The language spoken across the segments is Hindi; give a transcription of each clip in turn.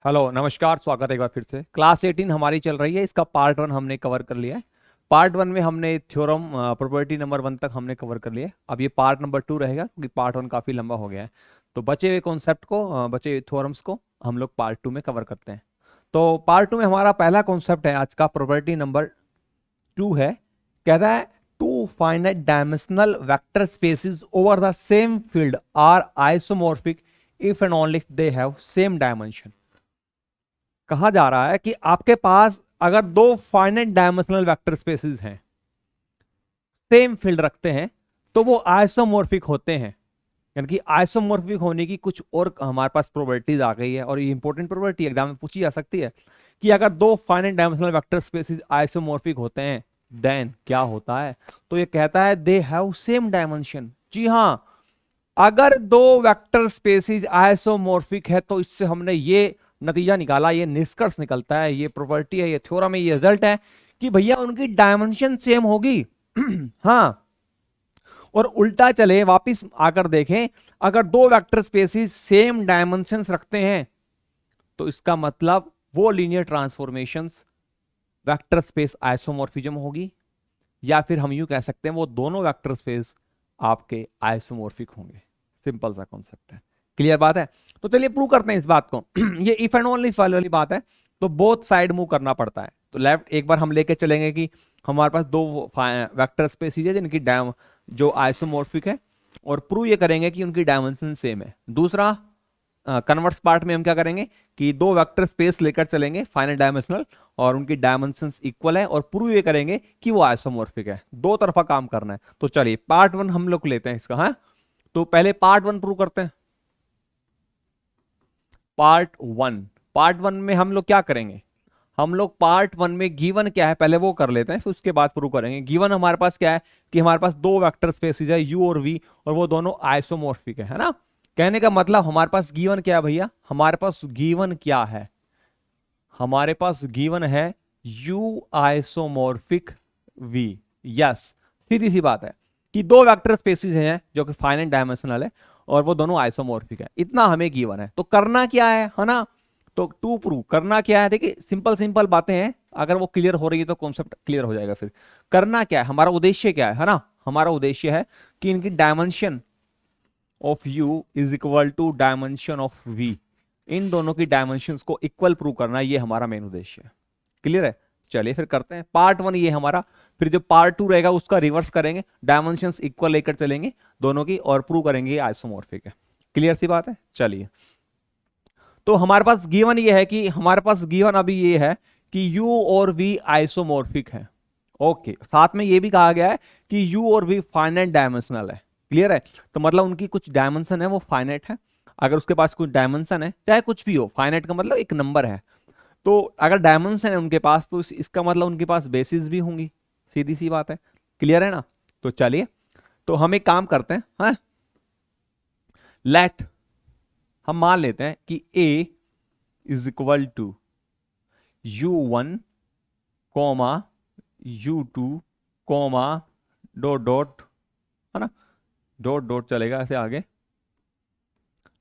हेलो नमस्कार, स्वागत है एक बार फिर से। क्लास 18 हमारी चल रही है, इसका पार्ट 1 हमने कवर कर लिया है। पार्ट 1 में हमने थ्योरम प्रॉपर्टी नंबर 1 तक हमने कवर कर लिया है। अब ये पार्ट नंबर 2 रहेगा क्योंकि पार्ट 1 काफी लंबा हो गया है। तो बचे हुए कॉन्सेप्ट को बचे हुए थ्योरम्स को हम लोग पार्ट 2 में कवर करते हैं। तो पार्ट 2 में हमारा पहला कॉन्सेप्ट है आज का, प्रॉपर्टी नंबर 2 है। कहता है two finite dimensional vector spaces over the same field are isomorphic if and only if they have same dimension. कहा जा रहा है कि आपके पास अगर दो फाइनाइट डायमेंशनल वेक्टर स्पेसेस हैं, सेम फील्ड रखते हैं, तो वो आइसोमॉर्फिक होते हैं। यानी कि आइसोमॉर्फिक होने की कुछ और हमारे पास प्रोपर्टीज आ गई है, और ये इंपॉर्टेंट प्रॉपर्टी एग्जाम में पूछी जा सकती है कि अगर दो finite dimensional vector spaces isomorphic होते हैं देन क्या होता है। तो ये कहता है दे हैव सेम डायमेंशन। जी हां, अगर दो वेक्टर स्पेसेस आइसोमॉर्फिक है तो इससे हमने ये नतीजा निकाला, ये निष्कर्ष निकलता है, ये प्रॉपर्टी है, ये थ्योरम है, ये रिजल्ट है कि भैया उनकी डायमेंशन सेम होगी। हाँ, और उल्टा चले वापिस आकर देखें, अगर दो वेक्टर स्पेसेस सेम डायमेंशंस रखते हैं तो इसका मतलब वो linear transformations vector space isomorphism होगी, या फिर हम यूं कह सकते हैं वो दोनों वेक्टर स्पेस आपके आइसोमॉर्फिक होंगे। सिंपल सा कॉन्सेप्ट है, क्लियर बात है। तो चलिए प्रूव करते हैं इस बात को। ये इफ एंड ओनली वाली बात है, तो बोथ साइड मूव करना पड़ता है। तो लेफ्ट एक बार हम लेके चलेंगे कि हमारे पास दो वेक्टर स्पेसिस है जिनकी जो आइसोमॉर्फिक है, और प्रूव ये करेंगे कि उनकी डायमेंशन सेम है। दूसरा कन्वर्स पार्ट में हम क्या करेंगे कि दो वेक्टर स्पेस लेकर चलेंगे फाइनाइट डायमेंशनल, और उनकी डायमेंशंस इक्वल है, और प्रूव ये करेंगे कि वो आइसोमॉर्फिक है। दो तरफा काम करना है। तो चलिए पार्ट 1 हम लोग लेते हैं इसका। हाँ, तो पहले पार्ट 1 प्रूव करते हैं। पार्ट वन में हम लोग क्या करेंगे, हम लोग पार्ट 1 में गिवन क्या है पहले वो कर लेते हैं, फिर उसके बाद प्रूव करेंगे। गिवन हमारे पास क्या है कि हमारे पास दो वेक्टर स्पेसिस है u और v, और वो दोनों आइसोमॉर्फिक है ना। कहने का मतलब हमारे पास गिवन क्या है भैया, हमारे पास गिवन क्या है, हमारे पास गिवन है u आइसोमॉर्फिक v। यस, सीधी सी बात है कि दो वेक्टर स्पेसिस हैं जो कि फाइनाइट डायमेंशनल है और वो दोनों आइसोमॉर्फिक है, इतना हमें गिवन है। तो करना क्या है ना, तो टू प्रूव करना क्या है, देखिए सिंपल सिंपल बातें हैं, अगर वो क्लियर हो रही है तो कॉन्सेप्ट क्लियर हो जाएगा। फिर करना क्या है, हमारा उद्देश्य क्या है ना, हमारा उद्देश्य है कि इनकी dimension of u is equal to dimension of v, इन दोनों की डायमेंशंस को इक्वल प्रूव करना, ये हमारा मेन उद्देश्य है। क्लियर है। चलिए फिर करते हैं पार्ट 1 ये हमारा, फिर जो पार्ट 2 रहेगा उसका रिवर्स करेंगे, डायमेंशंस इक्वल लेकर चलेंगे दोनों की, और प्रूव करेंगे आइसोमॉर्फिक है। क्लियर सी बात है। चलिए, तो हमारे पास गिवन ये है कि हमारे पास गिवन अभी ये है कि u और v आइसोमॉर्फिक है। ओके, साथ में ये भी कहा गया है कि u और v फाइनाइट डायमेंशनल है। क्लियर है। तो मतलब उनकी कुछ डायमेंशन है वो फाइनाइट है। अगर उसके पास कुछ डायमेंशन है, चाहे कुछ भी हो, फाइनाइट का मतलब एक नंबर है, तो अगर डायमेंशन है उनके पास तो इसका मतलब उनके पास बेसिस भी होंगी। सीधी सी बात है। क्लियर है ना। तो चलिए, तो हम एक काम करते हैं, हाँ, लेट हम मान लेते हैं कि a is equal to u1 comma u2 comma dot dot, है ना, डॉट डॉट चलेगा ऐसे आगे,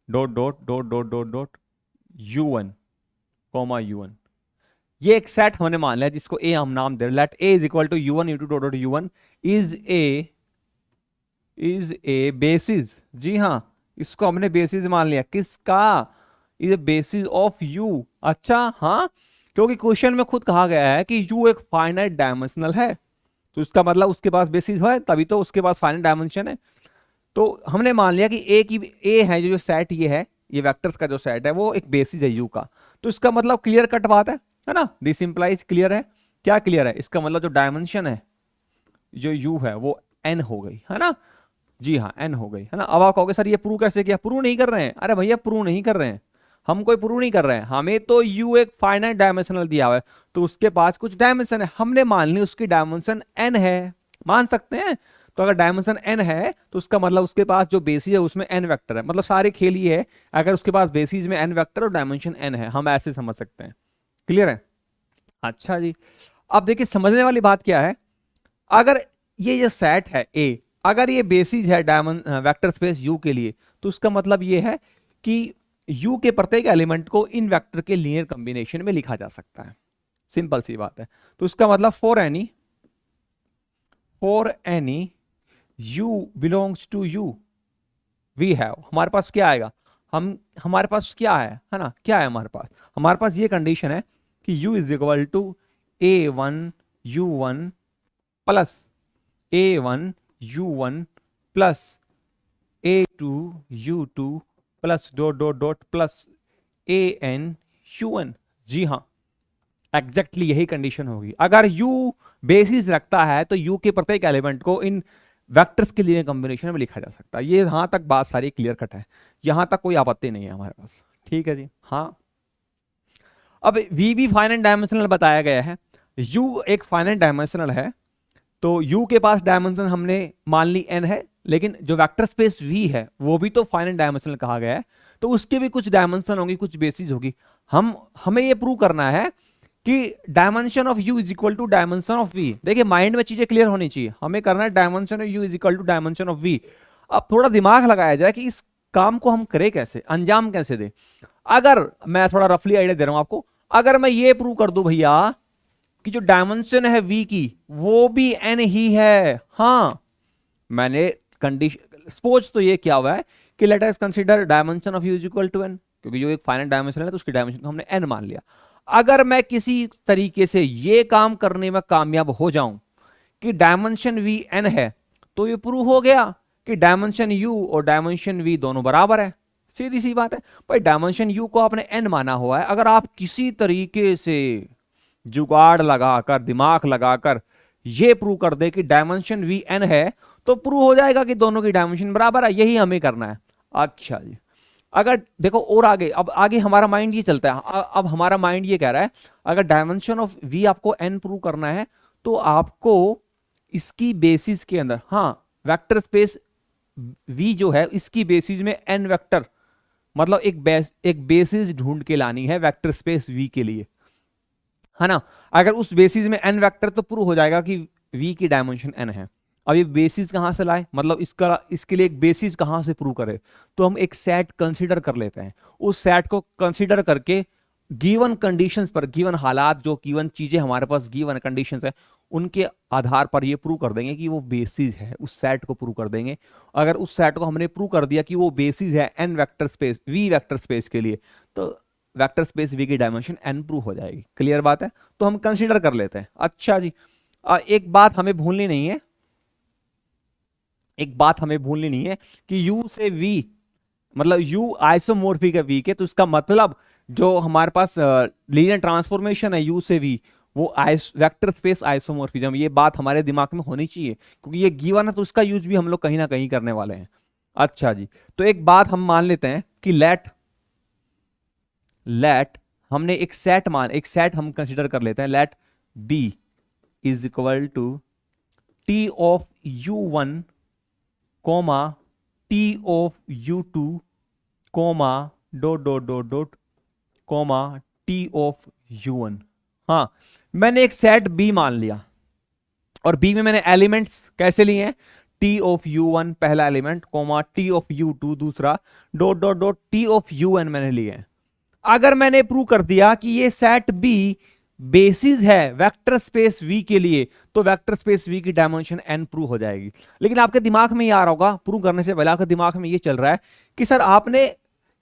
dot dot dot dot dot dot u1 comma u1। ये एक सेट हमने मान लिया जिसको a हम नाम दे रहे, let a is equal to u1 u2 dot dot u1 is a basis. जी हां, इसको हमने बेसिस मान लिया। किसका, इज बेसिस ऑफ u। अच्छा हाँ, क्योंकि क्वेश्चन में खुद कहा गया है कि u एक फाइनाइट डायमेंशनल है, तो इसका मतलब उसके पास बेसिस है, तभी तो उसके पास फाइनाइट डायमेंशन है। तो हमने मान लिया कि a है, जो सेट ये है, ये वेक्टर्स का जो सेट है वो एक बेसिस है u का। तो इसका मतलब क्लियर कट बात है ना, दिस इंप्लाइज क्लियर है। क्या क्लियर है, इसका मतलब जो डायमेंशन है जो u है वो n हो गई, है ना। जी हाँ, n हो गई, है ना। अब आप कहोगे सर ये प्रूव कैसे किया, प्रूव नहीं कर रहे हैं। अरे भैया प्रूव नहीं कर रहे हैं, हम कोई प्रूव नहीं कर रहे हैं, हमें तो u एक फाइनाइट डायमेंशनल दिया हुआ है, तो उसके पास कुछ डायमेंशन है, हमने मान ली उसकी डायमेंशन n है, मान सकते हैं। तो अगर डायमेंशन n है तो उसका मतलब उसके पास जो बेसिस है उसमें n वेक्टर है, मतलब सारे खेल ये है, अगर उसके पास बेसिस में n वेक्टर और डायमेंशन n है, हम ऐसे समझ सकते हैं। क्लियर है। अच्छा जी, अब देखिए समझने वाली बात क्या है, अगर ये सेट है A, अगर ये बेसिस है डायमंड वेक्टर स्पेस U के लिए, तो उसका मतलब ये है कि यू के प्रत्येक एलिमेंट को इन वेक्टर के लीनियर कॉम्बिनेशन में लिखा जा सकता है। सिंपल सी बात है। तो इसका मतलब for any u belongs to U we have, हमारे पास क्या आएगा, हमारे पास क्या है ना, क्या है हमारे पास ये कंडीशन है कि u is equal to a1u1 plus a1u1 plus a2u2 plus dot dot dot plus an u1। जी हाँ, एग्जैक्टली यही कंडीशन होगी। अगर u बेसिस रखता है तो u के प्रत्येक एलिमेंट को इन वेक्टर्स के लिए कॉम्बिनेशन में लिखा जा सकता है। ये यहां तक बात सारी क्लियर कट है, यहां तक कोई आपत्ति नहीं है हमारे पास। ठीक है जी। हाँ, अब v भी फाइनाइट डायमेंशनल बताया गया है, u एक फाइनाइट डायमेंशनल है, तो u के पास डायमेंशन हमने मान ली n है, लेकिन जो वेक्टर स्पेस v है वो भी तो फाइनाइट डायमेंशनल कहा गया है, तो उसके भी कुछ डायमेंशन होंगी, कुछ बेसिस होगी। हमें ये प्रूव करना है कि dimension of u is equal to dimension of v। देखिए माइंड में चीजें क्लियर होनी चाहिए, हमें करना है dimension of u is equal to dimension of v। अब थोड़ा दिमाग लगाया जाए कि इस काम को हम करें कैसे, अंजाम कैसे दें। अगर मैं थोड़ा रफली आइडिया दे रहा हूं आपको, अगर मैं ये प्रूव कर दूं भैया कि जो डायमेंशन है v की वो भी n ही है, हाँ मैंने कंडीशन सपोज तो ये क्या हुआ है कि let us consider dimension of u is equal to n, क्योंकि जो एक फाइनाइट डायमेंशन है तो उसकी डायमेंशन को हमने n मान लिया। अगर मैं किसी तरीके से ये काम करने में कामयाब हो जाऊं कि डायमेंशन v n है, तो ये प्रूव हो गया कि डायमेंशन u और डायमेंशन v दोनों बराबर है। सीधी सी बात है भाई, डायमेंशन u को आपने n माना हुआ है, अगर आप किसी तरीके से जुगाड़ लगाकर दिमाग लगाकर ये प्रूव कर दे कि डायमेंशन v n है, तो प्रूव हो जाएगा कि दोनों की डायमेंशन बराबर है। यही हमें करना है। अच्छा जी, अगर देखो और आगे, अब आगे हमारा माइंड ये चलता है, अब हमारा माइंड ये कह रहा है अगर डायमेंशन ऑफ v आपको n प्रूव करना है तो आपको इसकी बेसिस के अंदर, हाँ वेक्टर स्पेस v जो है इसकी बेसिस में n वेक्टर, मतलब एक बेसिस ढूंढ के लानी है वेक्टर स्पेस v के लिए, है ना। अगर उस बेसिस में n वेक्टर, तो प्रूव हो जाएगा कि v की डायमेंशन n है। अब ये बेसिस कहां से लाए, मतलब इसके लिए एक बेसिस कहां से प्रूव करें, तो हम एक सेट कंसीडर कर लेते हैं। उस सेट को कंसीडर करके गिवन कंडीशंस पर, गिवन हालात, जो गिवन चीजें हमारे पास गिवन कंडीशंस है, उनके आधार पर ये प्रूव कर देंगे कि वो बेसिस है, उस सेट को प्रूव कर देंगे। अगर उस सेट को हमने प्रूव कर दिया कि वो बेसिस है n vector space v vector space के लिए, तो वेक्टर स्पेस v की डायमेंशन n प्रूव हो जाएगी। क्लियर बात है, तो हम कंसीडर कर लेते हैं। अच्छा जी, एक बात हमें भूलनी नहीं है, एक बात हमें भूलनी नहीं है कि u से v, मतलब u आइसोमॉर्फिक है v के, तो इसका मतलब जो हमारे पास लीनियर ट्रांसफॉर्मेशन है u से v, वो वेक्टर स्पेस आइसोमॉर्फिज्म, ये बात हमारे दिमाग में होनी चाहिए, क्योंकि ये गिवन है तो उसका यूज भी हम लोग कहीं ना कहीं करने वाले हैं। अच्छा जी, तो एक बात हम मान लेते हैं कि लेट हमने एक सेट हम कंसीडर कर लेते हैं, let b is equal to t of u1 comma t of u2 comma dot dot dot dot comma t of u1। हाँ, मैंने एक सेट b मान लिया और b में मैंने एलिमेंट्स कैसे लिए हैं, t ऑफ u1 पहला element coma t of u2 दूसरा, dot dot dot t of un मैंने लिए हैं। अगर मैंने प्रूव कर दिया कि ये सेट b बेसिस है वेक्टर स्पेस v के लिए, तो वेक्टर स्पेस v की डायमेंशन n प्रूव हो जाएगी। लेकिन आपके दिमाग में ये आ रहा होगा, प्रूव करने से पहले आपके दिमाग में ये चल रहा है कि सर आपने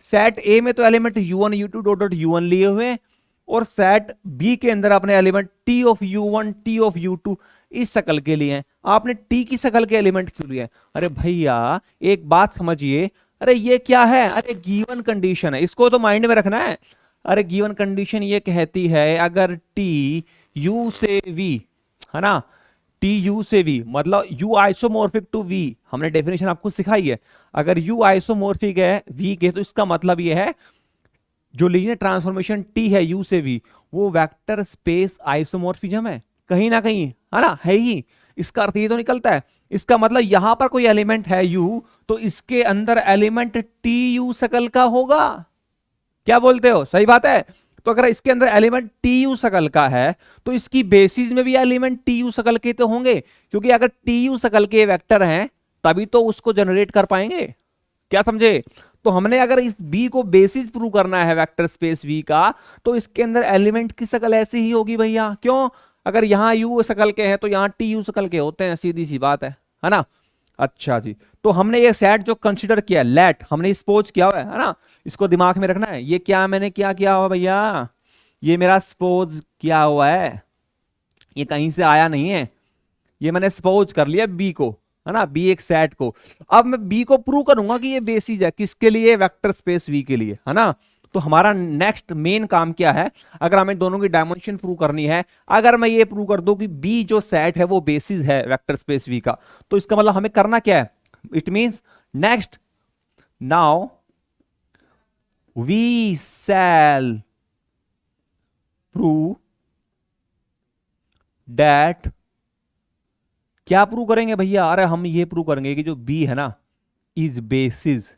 सेट a में तो element u1 u2 dot dot u1 लिए हुए हैं, और सेट b के अंदर आपने element t of u1 t of u2 इस शकल के लिए हैं, आपने t की शकल के एलिमेंट क्यों लिए हैं? अरे भैया एक बात समझिए, अरे ये क्या है, अरे गिवन कंडीशन है, इसको तो माइंड में रखना है। अरे गिवन कंडीशन ये कहती है अगर t u से v, है ना, t u से v मतलब u आइसोमॉर्फिक टू v, हमने डेफिनेशन आपको सिखाई है। अगर u आइसोमॉर्फिक है v के, तो इसका मतलब ये है जो लीनियर ट्रांसफॉर्मेशन t है u से v, वो वेक्टर स्पेस आइसोमॉर्फिज्म है कहीं ना कहीं, है ना, है ही। इसका अर्थ ये तो निकलता है, इसका मतलब यहां पर कोई एलिमेंट है u, तो इसके अंदर एलिमेंट t u शकल का होगा। क्या बोलते हो, सही बात है। तो अगर इसके अंदर एलिमेंट टी यू शकल का है, तो इसकी बेसिस में भी एलिमेंट टी यू शकल के तो होंगे, क्योंकि अगर टी यू शकल के वेक्टर हैं तभी तो उसको जनरेट कर पाएंगे। क्या समझे? तो हमने अगर इस बी को बेसिस प्रूव करना है वेक्टर स्पेस वी का, तो इसके अंदर एलिमेंट की शक्ल ऐसी ही होगी भैया। क्यों? अगर यहाँ यू शक्ल के हैं तो यहाँ टी यू शक्ल के होते हैं, सीधी सी बात है ना। अच्छा जी, तो हमने ये सेट जो कंसिडर किया, लेट हमने स्पोज किया हुआ है ना, इसको दिमाग में रखना है। ये क्या मैंने क्या किया हुआ भैया, ये मेरा स्पोज किया हुआ है, ये कहीं से आया नहीं है, ये मैंने सपोज कर लिया बी को, है ना, बी एक सेट को। अब मैं बी को प्रूव करूंगा कि ये बेसिस है, किसके लिए? वेक्टर स्पेस वी के लिए, है ना। तो हमारा नेक्स्ट मेन काम क्या है, अगर हमें दोनों की डायमेंशन प्रूव करनी है, अगर मैं ये प्रूव कर दूं कि बी जो सेट है वो बेसिस है वेक्टर स्पेस वी का, तो इसका मतलब हमें करना क्या है? It means next now we shall prove that, क्या प्रूव करेंगे भैया? अरे हम ये प्रूव करेंगे कि जो बी है ना is basis,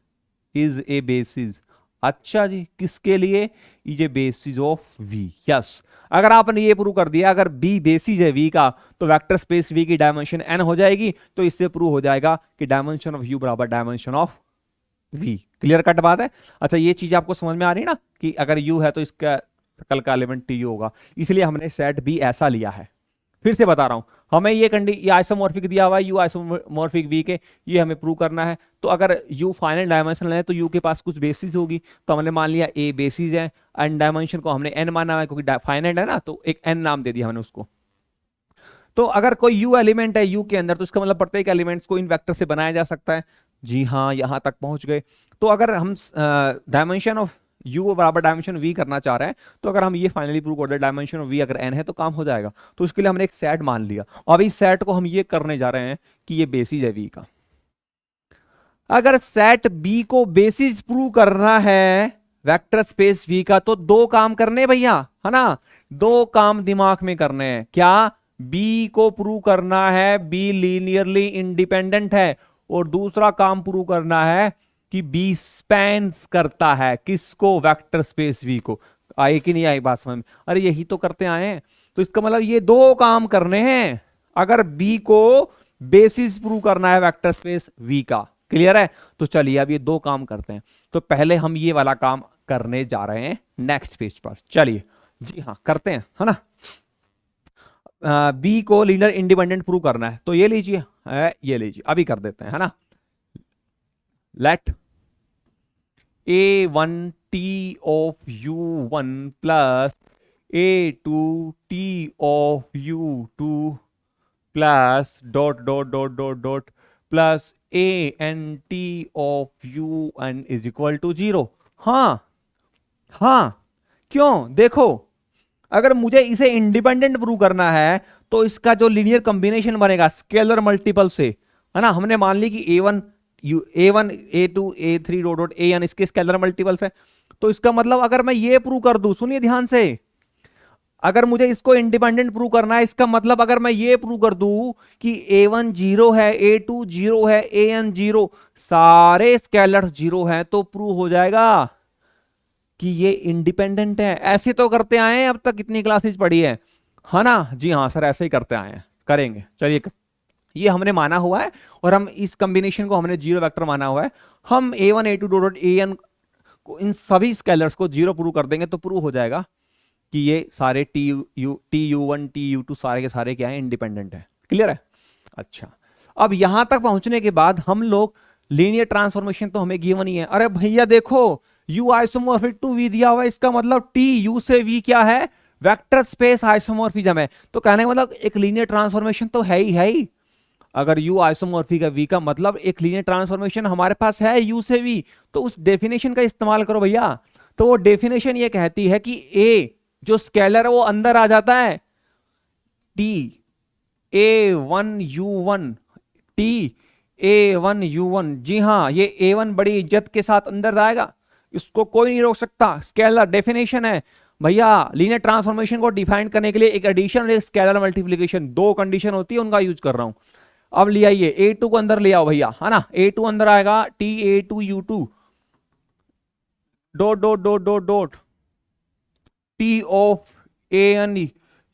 is a basis. अच्छा जी, किसके लिए? Is a basis of V. Yes, अगर आपने ये प्रूव कर दिया अगर बी बेसिस है वी का, तो वेक्टर स्पेस वी की डायमेंशन एन हो जाएगी। तो इससे प्रूव हो जाएगा कि डायमेंशन ऑफ यू बराबर dimension of V. Clear cut बात है। अच्छा, ये चीज आपको समझ में आ रही है ना कि अगर यू है तो इसका कल का एलिमेंट टी यू होगा, इसलिए हमने सेट बी ऐसा लिया है। फिर से बता रहा हूं, हमें ये आइसोमॉर्फिक दिया हुआ है यू आइसोमॉर्फिक वी के, ये हमें प्रूव करना है। तो अगर यू फाइनल डायमेंशनल है तो यू के पास कुछ बेसिस होगी, तो हमने मान लिया ए बेसिस है, एंड डायमेंशन को हमने एन माना है क्योंकि फाइनल है ना, तो एक एन नाम दे दिया हमने उसको। तो अगर कोई यू एलिमेंट है यू के अंदर, तो इसका मतलब प्रत्येक एलिमेंट्स को इन वेक्टर से बनाया जा सकता है। जी हाँ, यहां तक पहुंच गए। तो अगर हम डायमेंशन ऑफ यू बराबर डायमेंशन वी करना चाह रहे हैं, तो अगर हम ये फाइनली प्रूव कर दे डायमेंशन ऑफ वी अगर एन है तो काम हो जाएगा। तो इसके लिए हमने एक सेट मान लिया, और इस सेट को हम ये करने जा रहे हैं कि ये बेसिस है वी का। अगर सेट बी को बेसिस प्रूव करना है वेक्टर स्पेस वी का, तो दो काम करने भैया, है ना, दो काम दिमाग में करने हैं। क्या? बी को प्रूव करना है बी लीनियरली इंडिपेंडेंट है, और दूसरा काम प्रूव करना है कि बी स्पैन्स करता है किसको? वेक्टर स्पेस वी को। आई कि नहीं आई बात समझ में? अरे यही तो करते आए हैं। तो इसका मतलब ये दो काम करने हैं अगर बी को बेसिस प्रूव करना है वेक्टर स्पेस वी का। क्लियर है? तो चलिए अब ये दो काम करते हैं। तो पहले हम ये वाला काम करने जा रहे हैं नेक्स्ट पेज पर। चलिए जी हाँ, करते हैं, है ना। बी को लीनियर इंडिपेंडेंट प्रूव करना है, तो ये लीजिए, ये लीजिए, अभी कर देते हैं, है ना। Let a1t of u1 plus a2t of u2 plus dot dot dot dot dot plus ant of un is equal to 0। हाँ हाँ, क्यों? देखो, अगर मुझे इसे इंडिपेंडेंट प्रूव करना है तो इसका जो लीनियर कॉम्बिनेशन बनेगा स्केलर मल्टीपल से, है ना। हमने मान ली कि a1 a2 a3 dot dot an इसके स्केलर मल्टीपल्स है। तो इसका मतलब अगर मैं ये प्रूव कर दूं, सुनिए ध्यान से, अगर मुझे इसको इंडिपेंडेंट प्रूव करना है, इसका मतलब अगर मैं ये प्रूव कर दूं कि a1 0 है, a2 0 है, an 0, सारे स्केलर्स 0 हैं, तो प्रूव हो जाएगा कि ये इंडिपेंडेंट है। ऐसे तो करते आए हैं अब तक, कितनी क्लासेस पढ़ी है ना। जी हाँ सर, ऐसे ही करते आए हैं, करेंगे। चलिए, ये हमने माना हुआ है, और हम इस कॉम्बिनेशन को हमने जीरो वेक्टर माना हुआ है। हम a1 a2 डॉट an को, इन सभी स्केलर्स को जीरो प्रूव कर देंगे, तो प्रूव हो जाएगा कि ये सारे tu1 tu2 सारे के सारे क्या है? इंडिपेंडेंट है। क्लियर है? अच्छा, अब यहां तक पहुंचने के बाद हम लोग लीनियर ट्रांसफॉर्मेशन तो हमें गिवन ही है। अरे भैया देखो, u आइसोमॉर्फिक टू v दिया हुआ है, इसका मतलब t u से v क्या है? वेक्टर स्पेस आइसोमॉर्फिज्म है। तो कहने का मतलब एक लीनियर ट्रांसफॉर्मेशन तो है ही। अगर u आइसोमॉर्फिक है v का मतलब एक लीनियर ट्रांसफॉर्मेशन हमारे पास है u से v। तो उस डेफिनेशन का इस्तेमाल करो भैया। तो वो डेफिनेशन ये कहती है कि a जो स्केलर है वो अंदर आ जाता है, t a1 u1 t a1 u1। जी हाँ, ये a1 बड़ी इज्जत के साथ अंदर जाएगा, इसको कोई नहीं रोक सकता। स्केलर डेफिनेशन है भैया। लीनियर ट्रांसफॉर्मेशन को डिफाइन करने के लिए एक एडिशन और एक स्केलर मल्टीप्लिकेशन, दो कंडीशन होती है, उनका यूज कर रहा हूं। अब ले आइए, a2 को अंदर ले आओ भैया, है ना। a2 अंदर आएगा, t a2 u2 dot dot dot dot dot t of an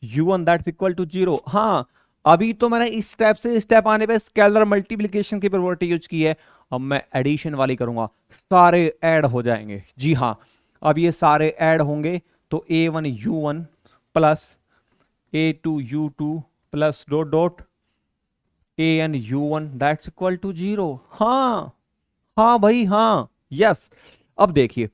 u1 that's equal to 0। हाँ, अभी तो मैंने इस स्टेप से स्टेप आने पे स्केलर मल्टीप्लिकेशन की प्रॉपर्टी यूज की है। अब मैं एडिशन वाली करूंगा, सारे ऐड हो जाएंगे। जी हाँ, अब ये सारे ऐड होंगे तो A1U1 plus A2U2 plus dot dot ANU1 that's equal to 0। हाँ हाँ भाई हाँ, यस। अब देखिए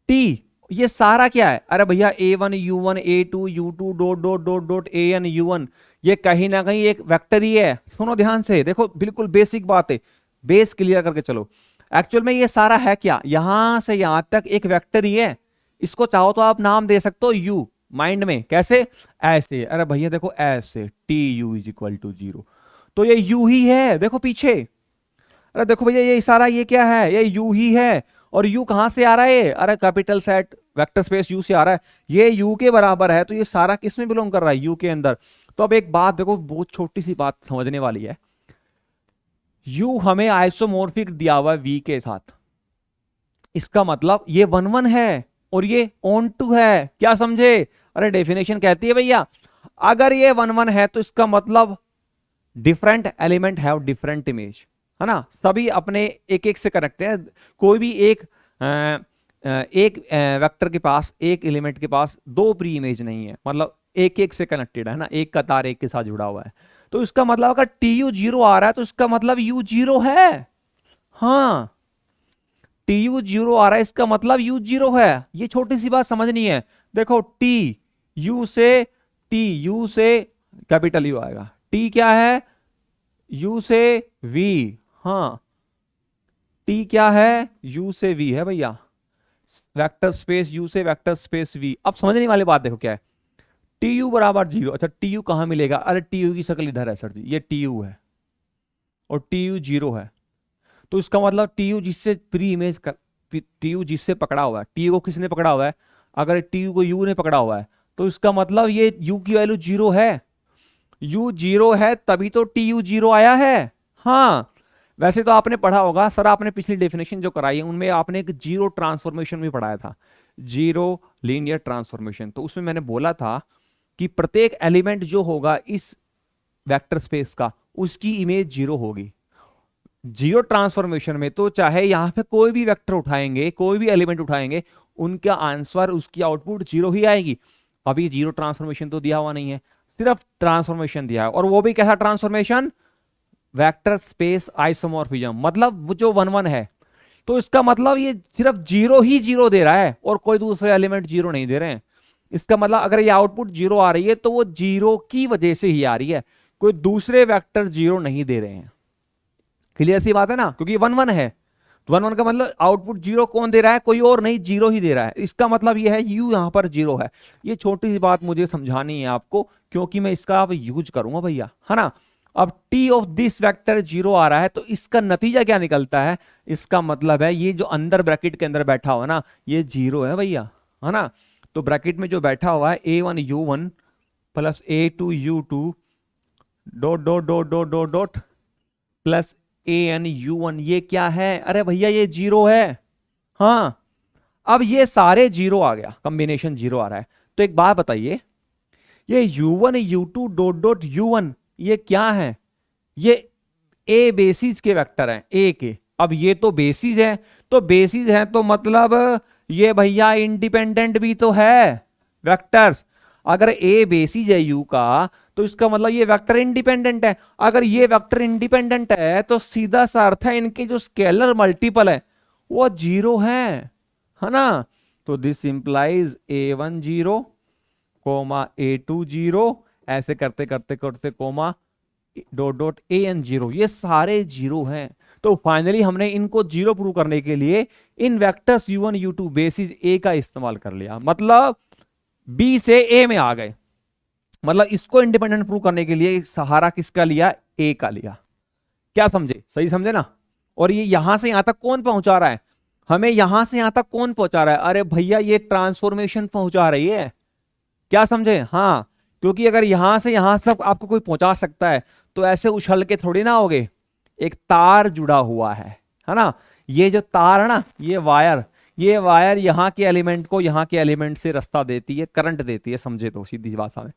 T, ये सारा क्या है? अरे भैया A1U1 A2U2 dot dot dot dot ANU1, ये कहीं ना कहीं एक वेक्टर ही है। सुनो ध्यान से, देखो बिल्कुल बेसिक बात है, बेस क्लियर करके चलो। एक्चुअल में ये सारा है क्या? यहां से यहां तक एक वेक्टर ही है। इसको चाहो तो आप नाम दे सकते हो यू, माइंड में कैसे? ऐसे। अरे भैया देखो ऐसे, TU इज इक्वल टू 0, तो ये यू ही है। देखो पीछे, अरे देखो भैया ये सारा ये क्या है? ये यू ही है। और यू कहां से आ रहा है? अरे capital set vector space you से आ रहा है, ये यू के बराबर है, तो ये सारा किस में बिलोंग कर रहा है? यू के अंदर। तो अब एक बात देखो, बहुत छोटी सी बात समझने वाली है। यू हमें आइसोमोर्फिक दिया हुआ है वी के साथ, इसका मतलब ये 1 1 है और ये ऑन टू है। क्या समझे? अरे डेफिनेशन कहती है भैया, अगर ये 1 1 है तो इसका मतलब different element have different image, है ना? सभी अपने एक एक से कनेक्टेड है। कोई भी एक वेक्टर के पास, एक एलिमेंट के पास दो प्री इमेज नहीं है, मतलब एक एक से कनेक्टेड है ना, एक का तार एक के साथ जुड़ा हुआ है। तो इसका मतलब अगर TU 0 आ रहा है तो इसका मतलब U 0 है। हाँ, TU 0 आ रहा है, इसका मतलब U 0 है। ये छोटी सी बात समझनी है। देखो TU से कैपिटल U आएगा, T क्या है? U से V। हाँ, T क्या है? U से V है भैया, वेक्टर स्पेस U से वेक्टर स्पेस V। अब समझने वाली बात देखो क्या है, TU बराबर 0। अच्छा TU कहां मिलेगा? अरे TU की शक्ल इधर है सर जी, ये TU है और TU 0 है, तो इसका मतलब TU जिससे प्री इमेज कर, TU जिससे पकड़ा हुआ है, TU को किसने पकड़ा हुआ है? अगर TU को U ने पकड़ा हुआ है तो इसका मतलब ये U की वैल्यू 0 है। U 0 है तभी तो TU 0 आया है। हाँ, वैसे तो आपने पढ़ा होगा सर, आपने पिछली डेफिनेशन जो कराई है उनमें आपने एक जीरो ट्रांसफॉर्मेशन भी पढ़ाया था, जीरो लीनियर ट्रांसफॉर्मेशन। तो उसमें मैंने बोला था कि प्रत्येक एलिमेंट जो होगा इस वेक्टर स्पेस का, उसकी इमेज 0 होगी। जीरो ट्रांसफॉर्मेशन में तो चाहे यहां पे कोई भी वेक्टर उठाएंगे, कोई भी एलिमेंट उठाएंगे, उनका आंसर, उसकी आउटपुट 0 ही आएगी। अभी जीरो ट्रांसफॉर्मेशन तो दिया हुआ नहीं है, सिर्फ ट्रांसफॉर्मेशन दिया है, और वो भी कैसा ट्रांसफॉर्मेशन? वेक्टर स्पेस आइसोमॉर्फिज्म, मतलब वो जो 1 1 है। तो इसका मतलब ये सिर्फ 0 ही 0 दे रहा है और कोई दूसरे एलिमेंट 0 नहीं दे रहे हैं। इसका मतलब अगर ये आउटपुट 0 आ रही है तो वो 0 की वजह से ही आ रही है, कोई दूसरे वेक्टर 0 नहीं दे रहे हैं। क्लियर सी बात है ना? क्योंकि 1 1 है, तो 1 1 का मतलब आउटपुट 0 कौन दे रहा है? कोई और नहीं, 0 ही दे रहा है। इसका मतलब यह है यू यहां पर 0 है। ये छोटी सी बात मुझे समझानी है आपको, क्योंकि मैं इसका अब यूज करूंगा भैया, है ना? अब T ऑफ दिस वेक्टर 0 आ रहा है तो इसका नतीजा क्या निकलता है? इसका मतलब है ये जो अंदर ब्रैकेट के अंदर बैठा हुआ ना, ये 0 है भैया, है ना? तो ब्रैकेट में जो बैठा हुआ है A1U1 plus A2U2 dot dot dot dot dot dot plus ANU1, ये क्या है? अरे भैया ये 0 है। हाँ, अब ये सारे 0 आ गया, कॉम्बिनेशन 0 आ रहा है। तो एक बात बताइए, ये U1 U2 dot dot U1 ये क्या है? ये A बेसिस के वेक्टर हैं, A के। अब ये तो बेसिस है, तो बेसिस है तो मतलब ये भैया इंडिपेंडेंट भी तो है वेक्टर्स। अगर A बेसिस है U का तो इसका मतलब ये वेक्टर इंडिपेंडेंट है। अगर ये वेक्टर इंडिपेंडेंट है तो सीधा सा अर्थ है इनके जो स्केलर मल्टीपल है वो 0 है ना? तो this implies A1 0 coma A2 0, ऐसे करते करते करते कोमा डॉट डॉट AN 0, ये सारे 0 हैं। तो फाइनली हमने इनको 0 प्रूव करने के लिए इन vectors U1 U2 basis A का इस्तेमाल कर लिया, मतलब B से A में आ गए। मतलब इसको इंडिपेंडेंट प्रूव करने के लिए सहारा किसका लिया? A का लिया। क्या समझे? सही समझे ना? और ये यहां से यहां तक कौन पहुंचा रहा है? हमें यहां से यहां तक कौन पहुंचा रहा है? अरे भैया ये ट्रांसफॉर्मेशन पहुंचा रही है। क्या समझे? हाँ, क्योंकि अगर यहां से यहां तक आपको कोई पहुंचा सकता है तो ऐसे उछल के थोड़ी ना होगे। एक तार जुड़ा हुआ है ना? ये जो तार है ना, ये वायर, ये वायर यहाँ के एलिमेंट को यहाँ के एलिमेंट से रास्ता देती है, करंट देती है, समझे तो सीधी सी भाषा में।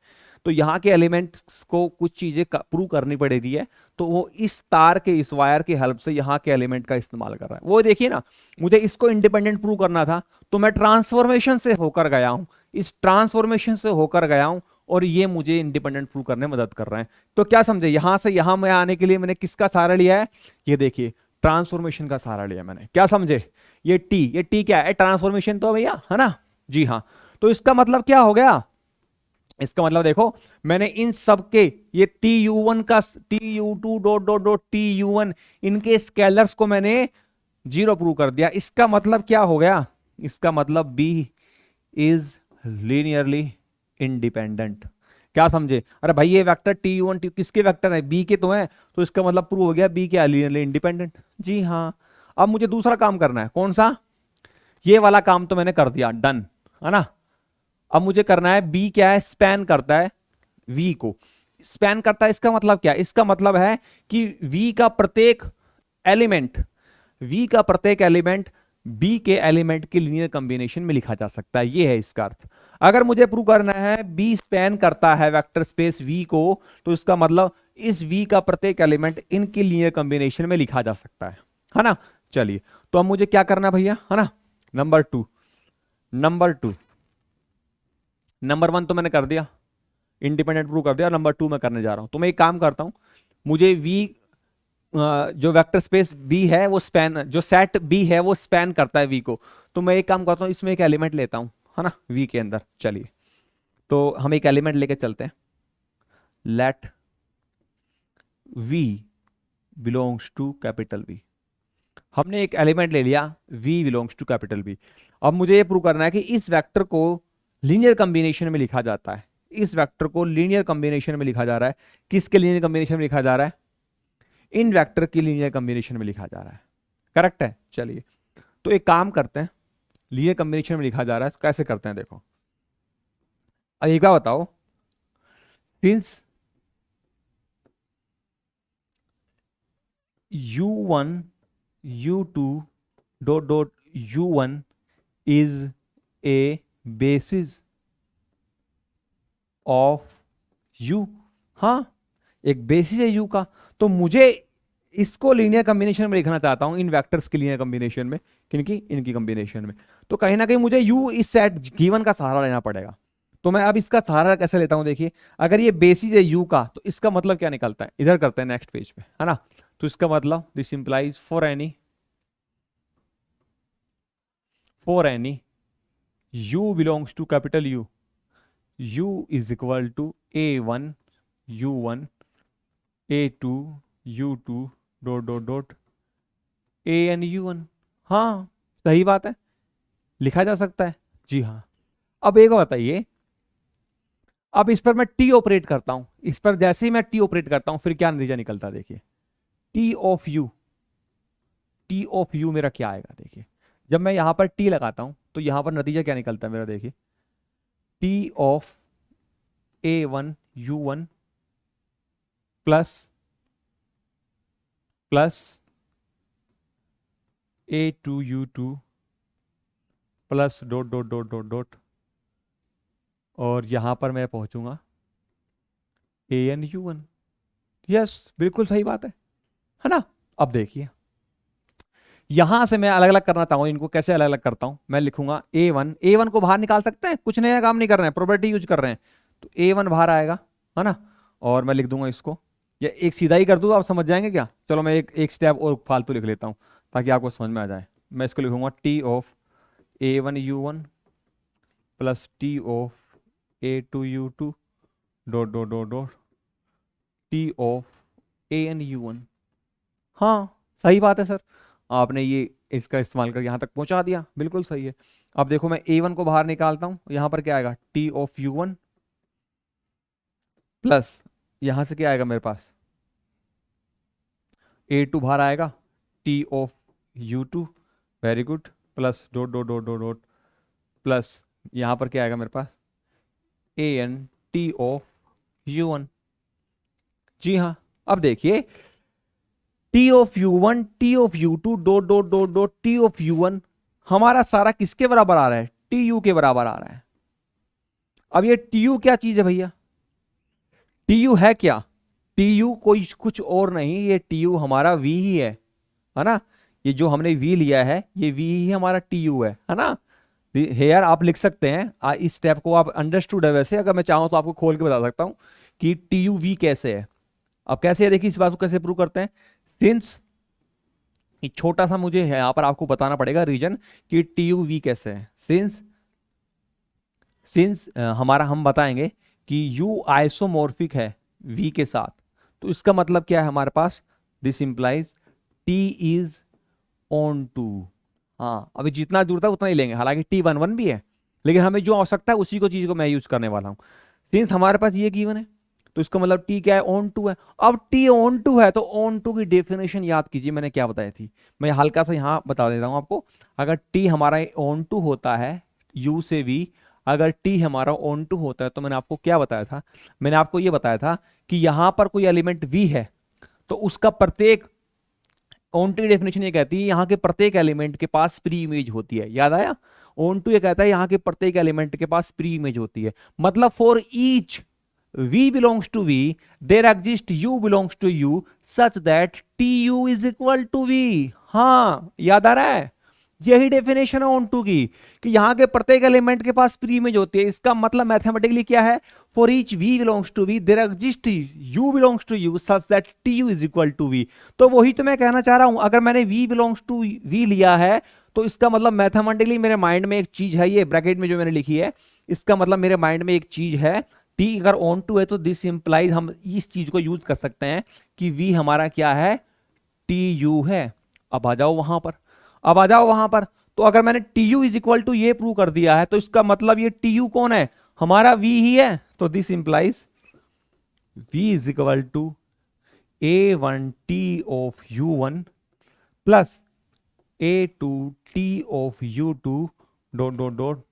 तो यहाँ के एलिमेंट्स को कुछ चीजें प्रूव करनी पड़ेगी है, तो वो इस तार के, इस वायर की हेल्प से यहाँ के एलिमेंट का इस्तेमाल कर रहा है। वो देखिए ना, मुझे इसको इंडिपेंडेंट प्रूव करना था, तो मैं ट्रांसफॉर्मेशन से होकर गया हूँ, इस ट्रांसफॉर्मेशन से होकर गया हूँ, और ये मुझे इंडिपेंडेंट प्रूव करने में मदद कर रहे हैं। तो क्या समझे, यहां से यहां में आने के लिए मैंने किसका सहारा लिया है, ये देखिए ट्रांसफॉर्मेशन का सहारा लिया मैंने। क्या समझे, ये टी क्या है, ट्रांसफॉर्मेशन तो भैया, है ना जी हाँ। तो इसका मतलब क्या हो गया, इसका मतलब देखो, मैंने इन सब के ये टी यू वन का T U two dot dot dot T u one, इनके स्केलर्स को मैंने जीरो प्रूव कर दिया। इसका मतलब क्या हो गया, इसका मतलब बी इज लीनियरली इंडिपेंडेंट। क्या समझे, अरे भाई ये वेक्टर टी यू वन किसके वेक्टर है, बी के तो है, तो इसका मतलब प्रूव हो गया बी क्या है, लीनियरली इंडिपेंडेंट। जी हाँ। अब मुझे दूसरा काम करना है, कौन सा, ये वाला काम तो मैंने कर दिया, डन, है ना। अब मुझे करना है बी क्या है, स्पैन करता है वी को, स्पैन करता है, इसका मतलब क्या है, इसका मतलब है कि वी का प्रत्येक एलिमेंट, वी का प्रत्येक एलिमेंट बी के एलिमेंट के लीनियर कॉम्बिनेशन में लिखा जा सकता है, ये है इसका अर्थ। अगर मुझे प्रूव करना है बी स्पैन करता है वेक्टर स्पेस वी को, तो इसका मतलब इस वी का प्रत्येक एलिमेंट इनके लीनियर कॉम्बिनेशन में लिखा जा सकता है ना। चलिए, तो अब मुझे क्या करना है भैया, है ना, नंबर टू, नंबर वन तो मैंने कर दिया, इंडिपेंडेंट प्रूव कर दिया, नंबर टू मैं करने जा रहा हूं। तो मैं एक काम करता हूं, मुझे वी जो वेक्टर स्पेस बी है वो स्पैन, जो सेट बी है वो स्पैन करता है वी को, तो मैं एक काम करता हूं, इसमें एक एलिमेंट लेता हूं, है ना, वी के अंदर। चलिए, तो हम एक एलिमेंट लेके चलते हैं, let v belongs to capital V. हमने एक एलिमेंट ले लिया, v belongs to capital V. अब मुझे ये प्रूव करना है कि इस वेक्टर को लीनियर कॉम्बिनेशन में लिखा जाता है, इस वेक्टर को लीनियर कॉम्बिनेशन में लिखा जा रहा है, किसके लीनियर कॉम्बिनेशन में लिखा जा रहा है, इन वेक्टर की लीनियर कॉम्बिनेशन में लिखा जा रहा है, करेक्ट है। चलिए, तो एक काम करते हैं, लीनियर कॉम्बिनेशन में लिखा जा रहा है, कैसे करते हैं देखो। अब एक बार बताओ, since u1 u2 dot dot u1 is a basis of u, हाँ एक बेसिस है u का, तो मुझे इसको लीनियर कॉम्बिनेशन में लिखना चाहता हूं, इन वेक्टर्स के लीनियर कॉम्बिनेशन में, किनकी, इनकी कॉम्बिनेशन में। तो कहीं ना कहीं मुझे u इस सेट गिवन का सहारा लेना पड़ेगा। तो मैं अब इसका सहारा कैसे लेता हूं, देखिए, अगर ये बेसिस है u का, तो इसका मतलब क्या निकलता है, इधर करते हैं नेक्स्ट पेज पे, है ना। तो इसका मतलब this implies for any u belongs to capital u is equal to a1 u1 a2 u2 dot dot dot an u1। हाँ सही बात है, लिखा जा सकता है, जी हाँ। अब एक बताइए, अब इस पर मैं टी ऑपरेट करता हूं, इस पर जैसे ही मैं टी ऑपरेट करता हूं, फिर क्या नतीजा निकलता है, देखिए, टी ऑफ यू मेरा क्या आएगा, देखिए, जब मैं यहां पर टी लगाता हूं, तो यहां पर नतीजा क्या निकलता है मेरा, देखिए, T of a1 u1 plus a2 u2 plus dot dot dot dot dot, और यहां पर मैं पहुंचूंगा an u1। यस, बिल्कुल सही बात है ना। अब देखिए, यहां से मैं अलग अलग करना चाहूंगा इनको, कैसे अलग अलग करता हूं, मैं लिखूंगा a1 को बाहर निकाल सकते हैं, कुछ नया काम नहीं कर रहे हैं, प्रॉपर्टी यूज कर रहे हैं, तो a1 बाहर आएगा, है ना। और मैं लिख दूंगा इसको, या एक सीधा ही कर दूंगा, आप समझ जाएंगे क्या, चलो मैं एक स्टेप और फालतू लिख लेता हूं ताकि आपको समझ में आ जाए। मैं इसको लिखूंगा T of a1 u1 plus T of a2 u2 dot dot dot dot T of an u1। हाँ सही बात है सर, आपने ये इसका इस्तेमाल करके यहां तक पहुंचा दिया, बिल्कुल सही है। अब देखो, मैं a1 को बाहर निकालता हूं, यहां पर क्या आएगा, टी ऑफ u1 प्लस यहां से क्या आएगा मेरे पास, a2 बाहर आएगा, T of u2, very good, plus dot dot dot dot dot plus यहां पर क्या आएगा मेरे पास, an टी ऑफ u1। जी हाँ, अब देखिए, T of u1 T of u2 dot dot dot dot T of u1, हमारा सारा किसके बराबर आ रहा है, टी यू के बराबर आ रहा है। अब ये टी यू क्या चीज है भैया, टी यू है क्या, टी यू कोई कुछ और नहीं, ये टी यू हमारा वी ही है ना, ये जो हमने वी लिया है ये वी ही हमारा टी यू है ना। हेयर आप लिख सकते हैं, इस स्टेप को आप अंडरस्टूड है, वैसे अगर मैं चाहूं तो आपको खोल के बता सकता हूं कि टी यू वी कैसे है। अब कैसे है देखिए, इस बात को कैसे प्रूव करते हैं। सिंस एक छोटा सा मुझे यहाँ पर आपको बताना पड़ेगा रीजन कि टी यू वी कैसे है। सिंस हमारा हम बताएंगे कि यू आइसोमॉर्फिक है वी के साथ, तो इसका मतलब क्या है हमारे पास, this implies T is onto. हाँ अभी जितना दूर था उतना ही लेंगे, हालांकि टी वन वन भी है, लेकिन हमें जो आवश्यकता है उसी को चीज को मैं यूज करने वाला हूं। सिंस हमारे पास ये गिवन है तो इसका मतलब टी क्या है, ऑन टू है। अब टी ऑन टू है तो ऑन टू की डेफिनेशन याद कीजिए मैंने क्या बताई थी, मैं हल्का सा यहाँ बता देता हूँ आपको। अगर टी हमारा ऑन टू होता है यू से वी, अगर टी हमारा ऑन टू होता है तो मैंने आपको क्या बताया था, मैंने आपको ये बताया था कि यहां पर कोई एलिमेंट वी है तो उसका प्रत्येक, ऑन टू की डेफिनेशन ये कहती है यहाँ के प्रत्येक एलिमेंट के पास प्री इमेज होती है, याद आया। ऑन टू ये कहता है यहाँ के प्रत्येक एलिमेंट के पास प्री इमेज होती है, मतलब for each v belongs to v there exists u belongs to u such that tu is equal to v। हाँ याद आ रहा है, यही डेफिनेशन है ऑन टू की कि यहां के प्रत्येक एलिमेंट के पास प्री इमेज होती है। इसका मतलब मैथमेटिकली क्या है, for each v belongs to v there exists u belongs to u such that tu is equal to v। तो वही तो मैं कहना चाह रहा हूं, अगर मैंने v belongs to v लिया है तो इसका मतलब मैथमेटिकली मेरे माइंड में एक चीज है, ये ब्रैकेट में जो मैंने लिखी है इसका मतलब मेरे माइंड में एक चीज है, टी अगर ऑन टू है तो दिस इंप्लाइज, हम इस चीज को यूज कर सकते हैं कि वी हमारा क्या है, टी यू है। अब आ जाओ वहां पर, अब आ जाओ वहां पर, तो अगर मैंने T U is equal to ये प्रूव कर दिया है तो इसका मतलब ये टी यू कौन है, हमारा वी ही है। तो this implies v is equal to a one T of u one plus a two T of u two dot dot dot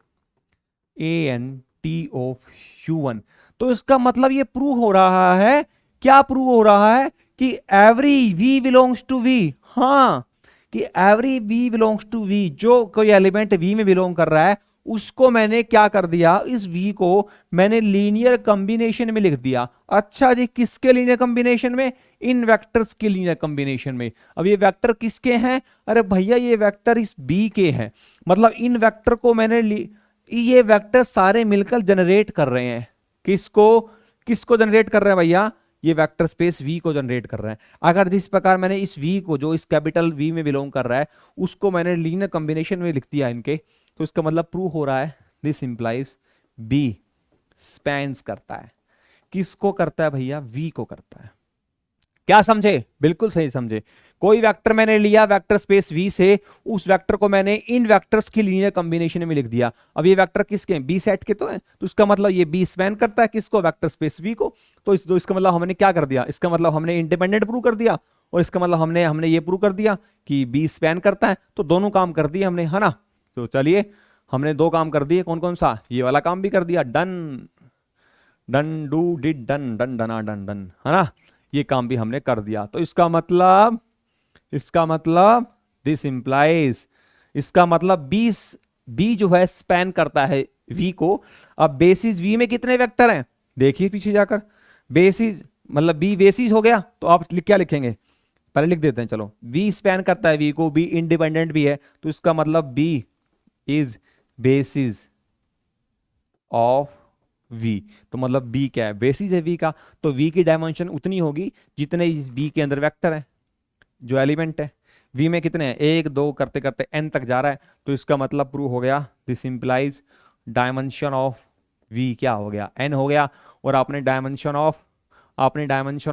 a n T of u one. तो इसका मतलब ये प्रूव हो रहा है, क्या प्रूव हो रहा है कि every v belongs to V. हाँ कि every v belongs to V, जो कोई एलिमेंट वी में बिलोंग कर रहा है उसको मैंने क्या कर दिया, इस वी को मैंने लीनियर कॉम्बिनेशन में लिख दिया। अच्छा जी, किसके लीनियर कॉम्बिनेशन में, इन वेक्टर्स के लीनियर कॉम्बिनेशन में। अब ये वेक्टर किसके हैं, अरे भैया ये वेक्टर इस बी के हैं, मतलब इन वेक्टर को मैंने ये वेक्टर सारे मिलकर जनरेट कर रहे हैं, किसको, किसको जनरेट कर रहे हैं भैया, ये वेक्टर स्पेस v को जनरेट कर रहे हैं। अगर जिस प्रकार मैंने इस v को जो इस कैपिटल V में बिलोंग कर रहा है उसको मैंने लीनियर कॉम्बिनेशन में लिख दिया इनके, तो इसका मतलब प्रूव हो रहा है दिस इंप्लाइज b स्पैन्स करता है, किसको करता है भैया, v को करता है। क्या समझे, बिल्कुल सही समझे। कोई वेक्टर मैंने लिया वेक्टर स्पेस v से, उस वेक्टर को मैंने इन वेक्टर्स की लीनियर कॉम्बिनेशन में लिख दिया। अब ये वेक्टर किसके हैं, बी सेट के तो है, तो इसका मतलब ये बी स्पैन करता है किसको, वेक्टर स्पेस v को। तो इसका मतलब हमने क्या कर दिया, इसका मतलब हमने इंडिपेंडेंट प्रूव कर दिया, और इसका मतलब हमने ये प्रूव कर दिया कि बी स्पैन करता है। तो दोनों काम कर दिए हमने, है ना। तो चलिए हमने दो काम कर दिए, कौन कौन सा, ये वाला काम भी कर दिया, done done do did done done डना डन डन, है ना, ये काम भी हमने कर दिया। तो इसका मतलब दिस इंप्लाइज, इसका मतलब बी जो है स्पैन करता है वी को। अब बेसिस वी में कितने वेक्टर हैं, देखिए पीछे जाकर, बेसिस मतलब बी बेसिस हो गया, तो आप क्या लिखेंगे, पहले लिख देते हैं चलो, बी स्पैन करता है वी को, बी इंडिपेंडेंट भी है, तो इसका मतलब B is basis of v। तो मतलब b क्या है, बेसिस है v का, तो v की डायमेंशन उतनी होगी जितने इस b के अंदर वेक्टर है, जो एलिमेंट है। v में कितने हैं, एक दो करते करते n तक जा रहा है, तो इसका मतलब प्रूव हो गया this implies dimension of v क्या हो गया, n हो गया। और आपने डायमेंशन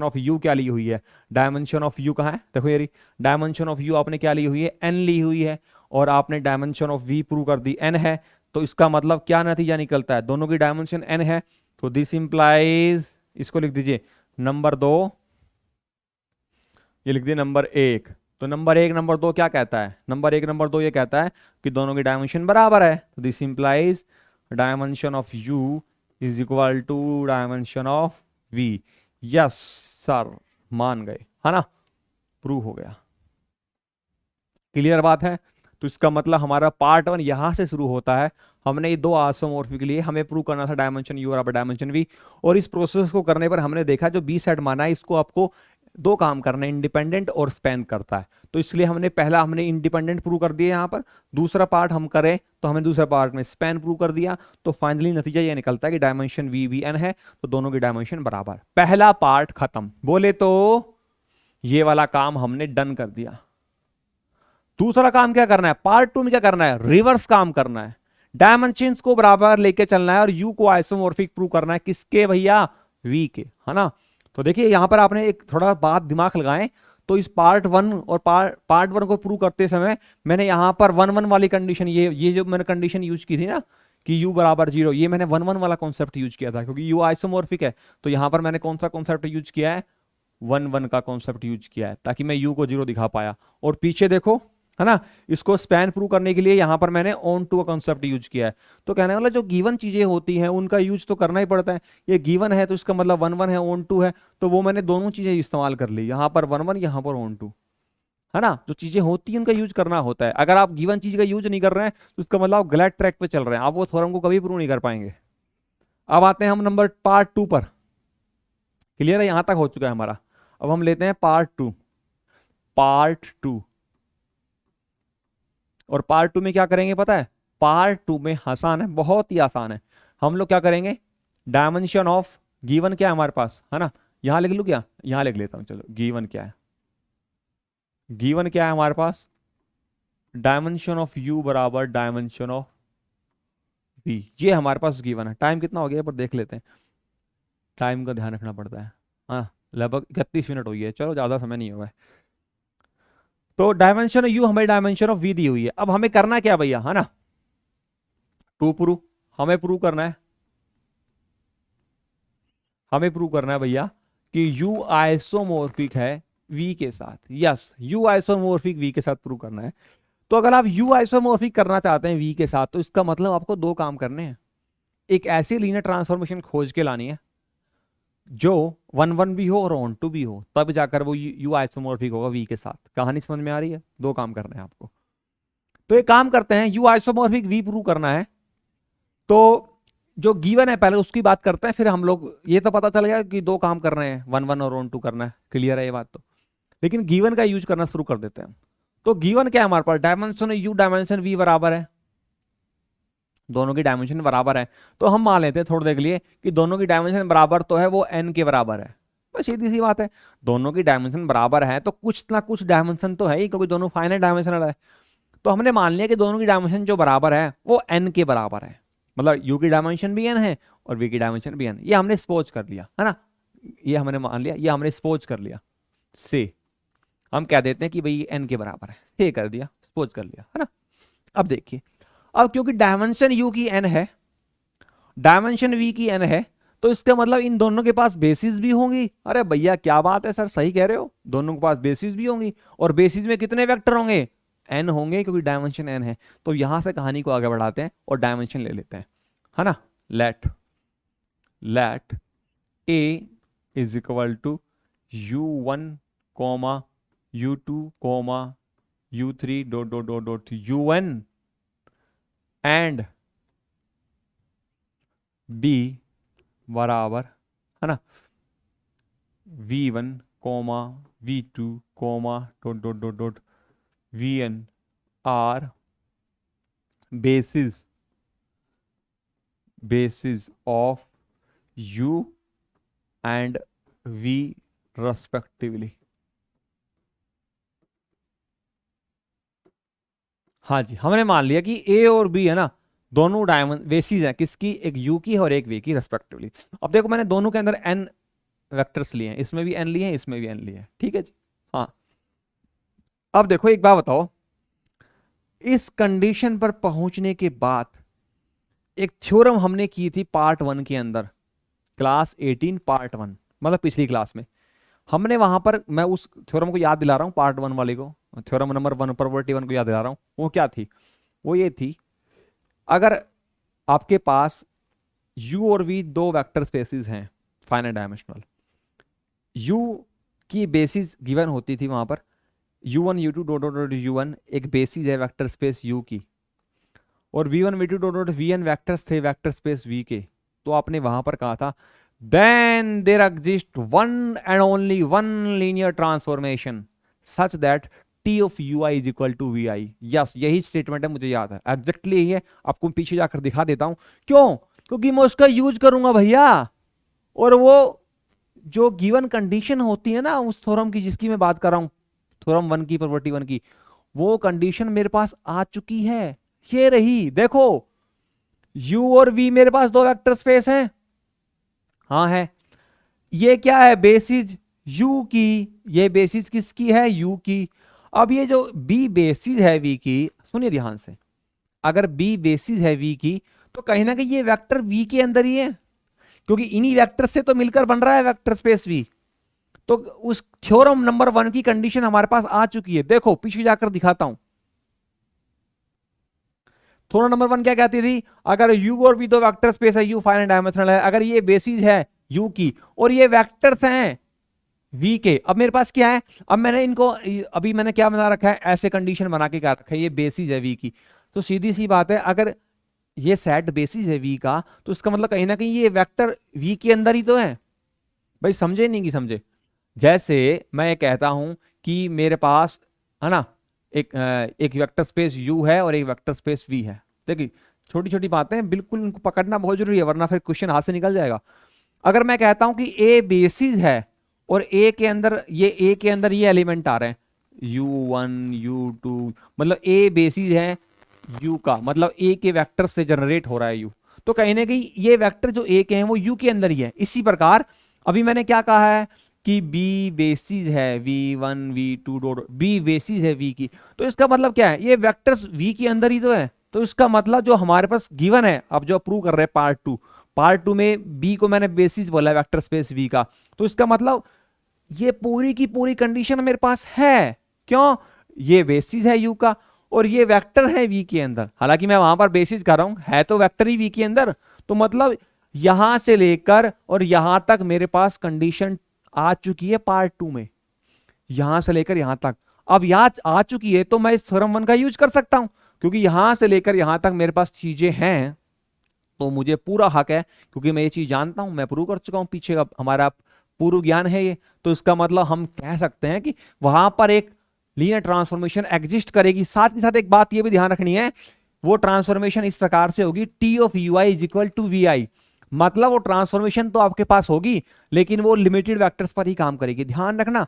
ऑफ u क्या ली हुई है, डायमेंशन ऑफ u कहाँ है, देखो यारी, डायमेंशन ऑफ u आपने क्या ली हुई है, n ली हुई है, और आपने डायमेंशन ऑफ v प्रूव कर दी, n है। तो इसका मतलब क्या नतीजा निकलता है, दोनों की डायमेंशन n है, तो दिस इंप्लाइज, इसको लिख दीजिए नंबर 2, ये लिख दिए नंबर 1। तो नंबर 1 नंबर 2 क्या कहता है, नंबर 1 नंबर 2 ये कहता है कि दोनों की डायमेंशन बराबर है। तो this implies dimension of u is equal to dimension of v। Yes sir, मान गए, है ना, प्रूव हो गया। क्लियर बात है। तो इसका मतलब हमारा पार्ट 1 यहां से शुरू होता है। हमने ये दो आइसोमॉर्फिक लिए, हमें प्रूव करना था डायमेंशन u बराबर डायमेंशन v, और इस प्रोसेस को करने पर हमने देखा जो बी सेट माना है इसको आपको दो काम करना है, इंडिपेंडेंट और स्पैन करता है। तो इसलिए हमने इंडिपेंडेंट प्रूव कर दिया यहाँ पर, दूसरा पार्ट हम करें तो हमें दूसरा पार्ट में स्पैन प्रूव कर दिया। तो फाइनली नतीजा ये निकलता है कि डायमेंशन वी वी एन है, तो दोनों की डायमेंशन बराबर। पहला पार्ट खत्म, बोले तो ये वाला काम हमने डन कर दिया। दूसरा काम क्या करना है, पार्ट 2 में क्या करना है, रिवर्स काम करना है। डायमेंशंस को बराबर लेके चलना है और यू को आइसोमॉर्फिक प्रूव करना है, किसके भैया, वी के, है ना। तो देखिए यहां पर आपने एक थोड़ा बात दिमाग लगाएं, तो इस पार्ट 1 और पार्ट 1 को प्रूव करते समय मैंने यहां पर 1 1 वाली कंडीशन, ये जो मैंने कंडीशन यूज की थी ना कि u बराबर 0, ये मैंने 1 1 वाला कॉन्सेप्ट यूज किया था, क्योंकि u आइसोमॉर्फिक है। तो यहां पर मैंने कौन सा कॉन्सेप्ट यूज किया है, 1 1 का कॉन्सेप्ट यूज किया है, ताकि मैं u को 0 दिखा पाया। और पीछे देखो, है ना, इसको स्पैन प्रूव करने के लिए यहां पर मैंने ऑन टू का कॉन्सेप्ट यूज किया है। तो कहने वाला जो गिवन चीजें होती हैं उनका यूज तो करना ही पड़ता है। ये गिवन है तो इसका मतलब 1 1 है, ऑन टू है, तो वो मैंने दोनों चीजें इस्तेमाल कर ली, यहां पर 1 1, यहां पर ऑन टू, है ना। जो चीजें होती हैं उनका यूज करना होता है। अगर आप गिवन चीज का यूज नहीं कर रहे हैं तो इसका मतलब आप गलत ट्रैक पे चल रहे हैं, आप वो थ्योरम को कभी प्रूव नहीं कर पाएंगे। अब आते हैं हम नंबर पार्ट 2 पर। क्लियर है, यहां तक हो चुका है हमारा। अब हम लेते हैं पार्ट 2। और पार्ट 2 में क्या करेंगे पता है, पार्ट 2 में आसान है, बहुत ही आसान है। हम लोग क्या करेंगे, डायमेंशन ऑफ गिवन क्या है हमारे पास, है ना, यहां लिख लूं क्या, यहां लिख लेता हूं, चलो गिवन क्या है, गिवन क्या है हमारे पास, डायमेंशन ऑफ u बराबर डायमेंशन ऑफ v, ये हमारे पास गिवन है। टाइम कितना हो गया पर देख लेते हैं, टाइम का ध्यान रखना पड़ता है। हाँ, लगभग 31 मिनट हो गई है, चलो ज्यादा समय नहीं हुआ है। तो डायमेंशन u हमें डायमेंशन ऑफ v दी हुई है। अब हमें करना क्या भैया, है ना, टू प्रूव, हमें प्रूव करना है, हमें प्रूव करना है भैया कि u आइसोमॉर्फिक है v के साथ। यस, u आइसोमॉर्फिक v के साथ प्रूव करना है। तो अगर आप u आइसोमॉर्फिक करना चाहते हैं v के साथ, तो इसका मतलब आपको दो काम करने हैं। एक ऐसी लीनियर ट्रांसफॉर्मेशन खोज के लानी है जो 1 1 भी हो और ऑन टू भी हो, तब जाकर वो u आइसोमॉर्फिक होगा v के साथ। कहानी समझ में आ रही है, दो काम करने हैं आपको। तो एक काम करते हैं, u आइसोमॉर्फिक v प्रूव करना है, तो जो गिवन है पहले उसकी बात करते हैं, फिर हम लोग, ये तो पता चल गया कि दो काम कर रहे हैं, 1 1 और ऑन टू करना है, क्लियर है ये बात। तो लेकिन गिवन का यूज करना शुरू कर देते हैं। तो गिवन क्या है हमारे पास, डायमेंशन u डायमेंशन v बराबर है, दोनों की डायमेंशन बराबर है। तो हम मान लेते हैं थोड़ी देर के लिए कि दोनों की डायमेंशन बराबर तो है, वो n के बराबर है, बस सीधी सी बात है। दोनों की डायमेंशन बराबर है तो कुछ ना कुछ डायमेंशन तो है ही, क्योंकि दोनों फाइनाइट डायमेंशनल है। तो हमने मान लिया कि दोनों की डायमेंशन जो बराबर है वो n के बराबर है, मतलब u की डायमेंशन भी n है और v की डायमेंशन भी n। ये हमने सपोज कर लिया, है ना, ये हमने मान लिया, ये हमने सपोज कर लिया। से हम कह देते हैं कि भाई n के बराबर है, से कर दिया, सपोज कर लिया, है ना। अब देखिए, अब क्योंकि डायमेंशन u की n है, डायमेंशन v की n है, तो इसका मतलब इन दोनों के पास बेसिस भी होंगी। अरे भैया क्या बात है सर, सही कह रहे हो, दोनों के पास बेसिस भी होंगी। और बेसिस में कितने वेक्टर होंगे, n होंगे, क्योंकि डायमेंशन n है। तो यहां से कहानी को आगे बढ़ाते हैं और डायमेंशन ले लेते हैं, है ना। Let a is equal to u1 comma u2 comma u3 dot dot dot dot un and b बराबर, है ना, v1 comma v2 comma dot dot dot dot vn are basis of u and v respectively. हाँ जी, हमने मान लिया कि a और b, है ना, दोनों डायमेंशन बेसिस हैं, किसकी, एक u की और एक v की रेस्पेक्टिवली। अब देखो मैंने दोनों के अंदर n वेक्टर्स लिए हैं, इसमें भी n लिए हैं, इसमें भी n लिए हैं, ठीक है जी। हाँ, अब देखो एक बात बताओ, इस कंडीशन पर पहुंचने के बाद एक थ्योरम हमने की थी पार्ट 1 के अंदर, क्लास 18 पार्ट 1, मतलब पिछली क्लास में हमने वहां पर, मैं उस थ्योरम को याद दिला रहा हूं, पार्ट 1 वाले को, थ्योरम नंबर 1 प्रॉपर्टी 1 को याद दिला रहा हूं। वो क्या थी, वो ये थी, अगर आपके पास u और v दो वेक्टर स्पेसिस हैं फाइनाइट डायमेंशनल, u की बेसिस गिवन होती थी वहां पर u1 u2 dot dot dot u1 एक बेसिस है वेक्टर स्पेस u की, और v1 v2 dot dot vn vectors थे वेक्टर स्पेस v के। तो आपने वहां पर कहा था then there exist one and only one linear transformation such that T of u i is equal to v i. यस, यही स्टेटमेंट है, मुझे याद है, एग्जैक्टली यही है। आपको पीछे जाकर दिखा देता हूं क्यों, क्योंकि मैं उसका यूज करूंगा भैया। और वो जो गिवन कंडीशन होती है ना उस थ्योरम की जिसकी मैं बात कर रहा हूं, थ्योरम 1 की, प्रॉपर्टी 1 की, वो कंडीशन मेरे पास आ चुकी है। ये रही, देखो u और v मेरे पास दो वेक्टर स्पेस हैं, हाँ है। ये क्या है, बेसिस u की, ये बेसिस किसकी है, u की। अब ये जो b बेसिस है v की, सुनिए ध्यान से, अगर b बेसिस है v की तो कहीं ना कहीं ये वेक्टर v के अंदर ही है, क्योंकि इन्हीं वेक्टर से तो मिलकर बन रहा है वेक्टर स्पेस v। तो उस थ्योरम नंबर 1 की कंडीशन हमारे पास आ चुकी है। देखो पीछे जाकर दिखाता हूं। थ्योरम नंबर 1 क्या कहती थी, अगर u और v दो वेक्टर स्पेस है, u फाइनाइट डायमेंशनल है, अगर ये बेसिस है u की और ये वेक्टर्स हैं v के, अब मेरे पास क्या है, अब मैंने इनको, अभी मैंने क्या बना रखा है, ऐसे कंडीशन बना के क्या रखा है, ये बेसिस है v की। तो सीधी सी बात है, अगर ये सेट बेसिस है v का, तो इसका मतलब कहीं ना कहीं ये वेक्टर v के अंदर ही तो है। भाई समझे नहीं कि समझे, जैसे मैं ये कहता हूं कि मेरे पास है ना एक वेक्टर स्पेस u है और एक वेक्टर स्पेस v है। देखिए छोटी छोटी बातें बिल्कुल उनको पकड़ना बहुत जरूरी है, वरना फिर क्वेश्चन हाथ से निकल जाएगा। अगर मैं कहता हूं कि a बेसिस है और a के अंदर ये एलिमेंट आ रहे हैं u1 u2, मतलब a बेसिस है u का, मतलब a के वेक्टर से जनरेट हो रहा है u। तो कहीं ना कहीं ये वेक्टर जो a के हैं वो u के अंदर ही है। इसी प्रकार अभी मैंने क्या कहा है कि b बेसिस है v1 v2 dot, b basis है v की, तो इसका मतलब क्या है, ये वेक्टर्स v के अंदर ही तो है। तो इसका मतलब जो हमारे पास गिवन है, अब जो प्रूव कर रहे हैं पार्ट टू में b को मैंने बेसिस बोला वेक्टर स्पेस v का, तो इसका मतलब ये पूरी की पूरी कंडीशन मेरे पास है। क्यों, ये बेसिस है u का और ये वेक्टर है v के अंदर, हालांकि मैं वहां पर बेसिस कर रहा हूं, है तो वेक्टर ही v के अंदर। तो मतलब यहां से लेकर और यहां तक मेरे पास कंडीशन आ चुकी है पार्ट 2 में, यहां से लेकर यहां तक। अब यहां आ चुकी है तो मैं इस थ्योरम 1 का यूज कर सकता हूं, क्योंकि यहां से लेकर यहां तक मेरे पास चीजें हैं, तो मुझे पूरा हक है, क्योंकि मैं ये चीज जानता हूं, मैं प्रूव कर चुका हूं, पीछे का हमारा पूर्व ज्ञान है ये। तो इसका मतलब हम कह सकते हैं कि वहां पर एक लीनियर ट्रांसफॉर्मेशन एग्जिस्ट करेगी। साथ ही साथ एक बात ये भी ध्यान रखनी है, वो ट्रांसफॉर्मेशन इस प्रकार से होगी T of u i is equal to v i. मतलब वो ट्रांसफॉर्मेशन तो आपके पास होगी, लेकिन वो लिमिटेड वेक्टर्स पर ही काम करेगी। ध्यान रखना,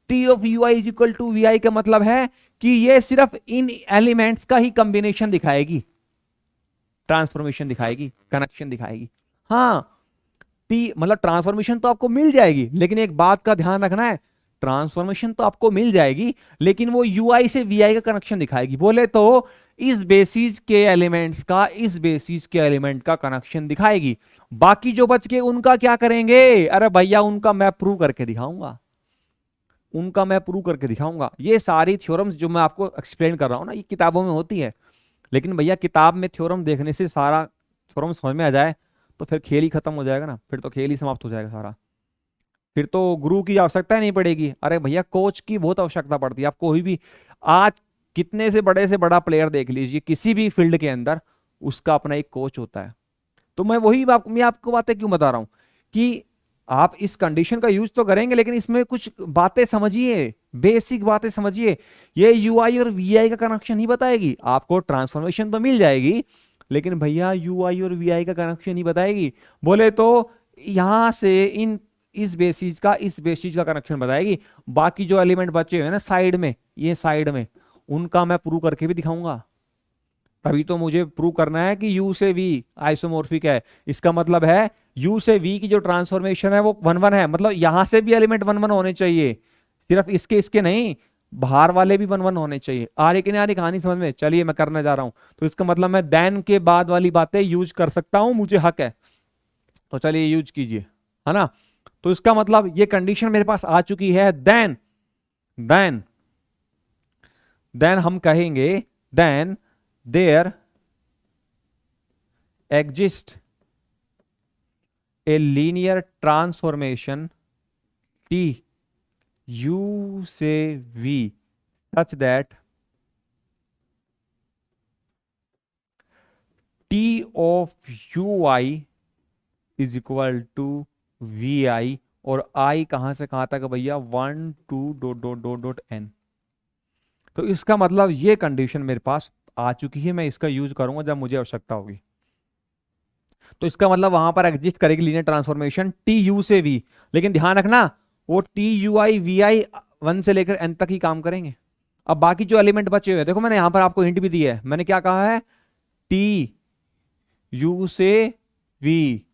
T of u i is equal to v i का मतलब है कि ये सिर्फ इन एलिमेंट्स का ही कॉम्बिनेशन दिखाएगी, ट्रांसफॉर्मेशन दिखाएगी, कनेक्शन दिखाएगी। हाँ, टी मतलब ट्रांसफॉर्मेशन तो आपको मिल जाएगी, लेकिन एक बात का ध्यान रखना है, ट्रांसफॉर्मेशन तो आपको मिल जाएगी लेकिन वो यूआई से वीआई का कनेक्शन दिखाएगी। बोले तो इस बेसिस के एलिमेंट्स का इस बेसिस के एलिमेंट का कनेक्शन दिखाएगी। बाकी जो बच के उनका क्या करेंगे, अरे भैया उनका मैं प्रूव करके दिखाऊंगा, उनका मैं प्रूव करके दिखाऊंगा। ये सारी थ्योरम्स जो मैं आपको एक्सप्लेन कर रहा हूं ना, ये किताबों में होती है, लेकिन भैया किताब में थ्योरम देखने से सारा थ्योरम समझ में आ जाए तो फिर खेल ही खत्म हो जाएगा ना, फिर तो खेल ही समाप्त हो जाएगा सारा, फिर तो गुरु की आवश्यकता ही नहीं पड़ेगी। अरे भैया कोच की बहुत आवश्यकता पड़ती है। आप कोई भी आज कितने से बड़ा प्लेयर देख लीजिए किसी भी फील्ड के अंदर, उसका अपना एक कोच होता है। तो मैं आपको बातें क्यों बता रहा हूं कि आप इस कंडीशन का यूज तो करेंगे, लेकिन इसमें कुछ बातें समझिए, बेसिक बातें समझिए। ये यूआई और वीआई का कनेक्शन ही बताएगी आपको। ट्रांसफॉर्मेशन तो मिल जाएगी, लेकिन भैया यूआई और वीआई का कनेक्शन ही बताएगी। बोले तो यहां से इस बेसिस का कनेक्शन बताएगी। बाकी जो एलिमेंट बचे हुए हैं ना साइड में, ये साइड में, उनका मैं प्रूव करके भी दिखाऊंगा। तभी तो मुझे प्रूव करना है कि u से v आइसोमॉर्फिक है। इसका मतलब है u से v की जो ट्रांसफॉर्मेशन है वो 1 1 है, मतलब यहां से भी एलिमेंट 1 1 होने चाहिए, सिर्फ इसके नहीं, बाहर वाले भी 1 1 होने चाहिए। आ रही कि नहीं आ रही कहानी समझ में, चलिए मैं करने जा रहा हूं। तो इसका मतलब मैं देन के बाद वाली बातें यूज कर सकता हूं, मुझे हक है। तो चलिए यूज कीजिए, है ना। तो इसका मतलब ये कंडीशन मेरे पास आ चुकी है। देन देन हम कहेंगे then there exist a linear transformation T u से v such that T of u i is equal to v i, और आई कहां से कहां तक है भैया, 1 2 ... तो इसका मतलब ये कंडीशन मेरे पास आ चुकी है, मैं इसका यूज करूंगा जब मुझे आवश्यकता होगी। तो इसका मतलब वहां पर एग्जिस्ट करेगी लीनियर ट्रांसफॉर्मेशन टी यू से वी, लेकिन ध्यान रखना वो टी यू आई वी आई 1 से लेकर n तक ही काम करेंगे। अब बाकी जो एलिमेंट बचे हुए हैं, देखो मैंने यहां पर आपको हिंट भी दी है, मैंने क्या कहा है, टी यू से वी,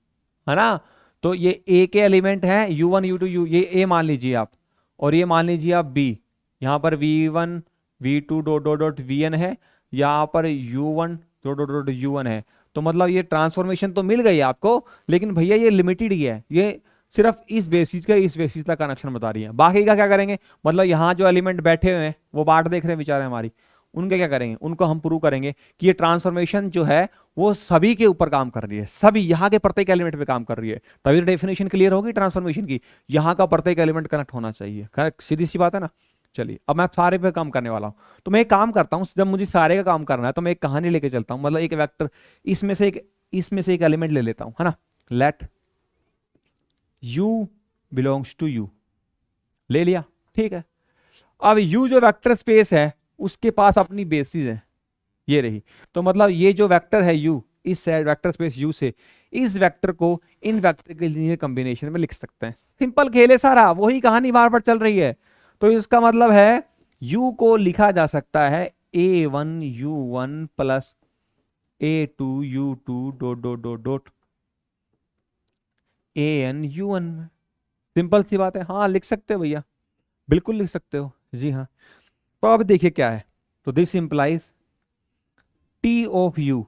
है ना। तो ये ए के एलिमेंट है u1 u2 u, ये ए मान लीजिए आप, और ये मान लीजिए आप बी। यहां पर v1 v2 dot dot dot vn है, यहाँ पर u1 dot dot dot u1 है। तो मतलब ये ट्रांसफॉर्मेशन तो मिल गई आपको, लेकिन भैया ये लिमिटेड ही है, ये सिर्फ इस बेसिस का इस बेसिस का कनेक्शन बता रही है। बाकी का क्या करेंगे, मतलब यहाँ जो एलिमेंट बैठे हुए हैं वो बाट देख रहे हैं बेचारे हमारी, उनके क्या करेंगे, उनको हम प्रूव करेंगे कि ये ट्रांसफॉर्मेशन जो है वो सभी के ऊपर काम कर रही है, सभी यहाँ के प्रत्येक एलिमेंट पे काम कर रही है, तभी डेफिनेशन क्लियर होगी ट्रांसफॉर्मेशन की, यहाँ का प्रत्येक एलिमेंट कनेक्ट होना चाहिए। सीधी सी बात है ना। चलिए अब मैं सारे पे काम करने वाला हूँ, तो मैं एक काम करता हूँ, जब मुझे सारे का काम करना है तो मैं एक कहानी लेके चलता हूँ, मतलब एक वेक्टर इसमें से एक एलिमेंट ले लेता हूँ, है ना। Let u belongs to u, ले लिया, ठीक है। अब u जो वेक्टर स्पेस है उसके पास अपनी बेसिस है, ये रही। तो मतलब ये जो वेक्टर है u, इस वेक्टर स्पेस u से इस वेक्टर को इन वेक्टर के लीनियर कॉम्बिनेशन में लिख सकते हैं। सिंपल खेल है सारा, वही कहानी बार बार चल रही है। तो इसका मतलब है u को लिखा जा सकता है a1 u1 plus a2 u2 dot dot dot dot an u1 में। सिंपल सी बात है, हाँ लिख सकते हो भैया, बिल्कुल लिख सकते हो जी हाँ। तो अब देखिए क्या है, तो this implies T of you.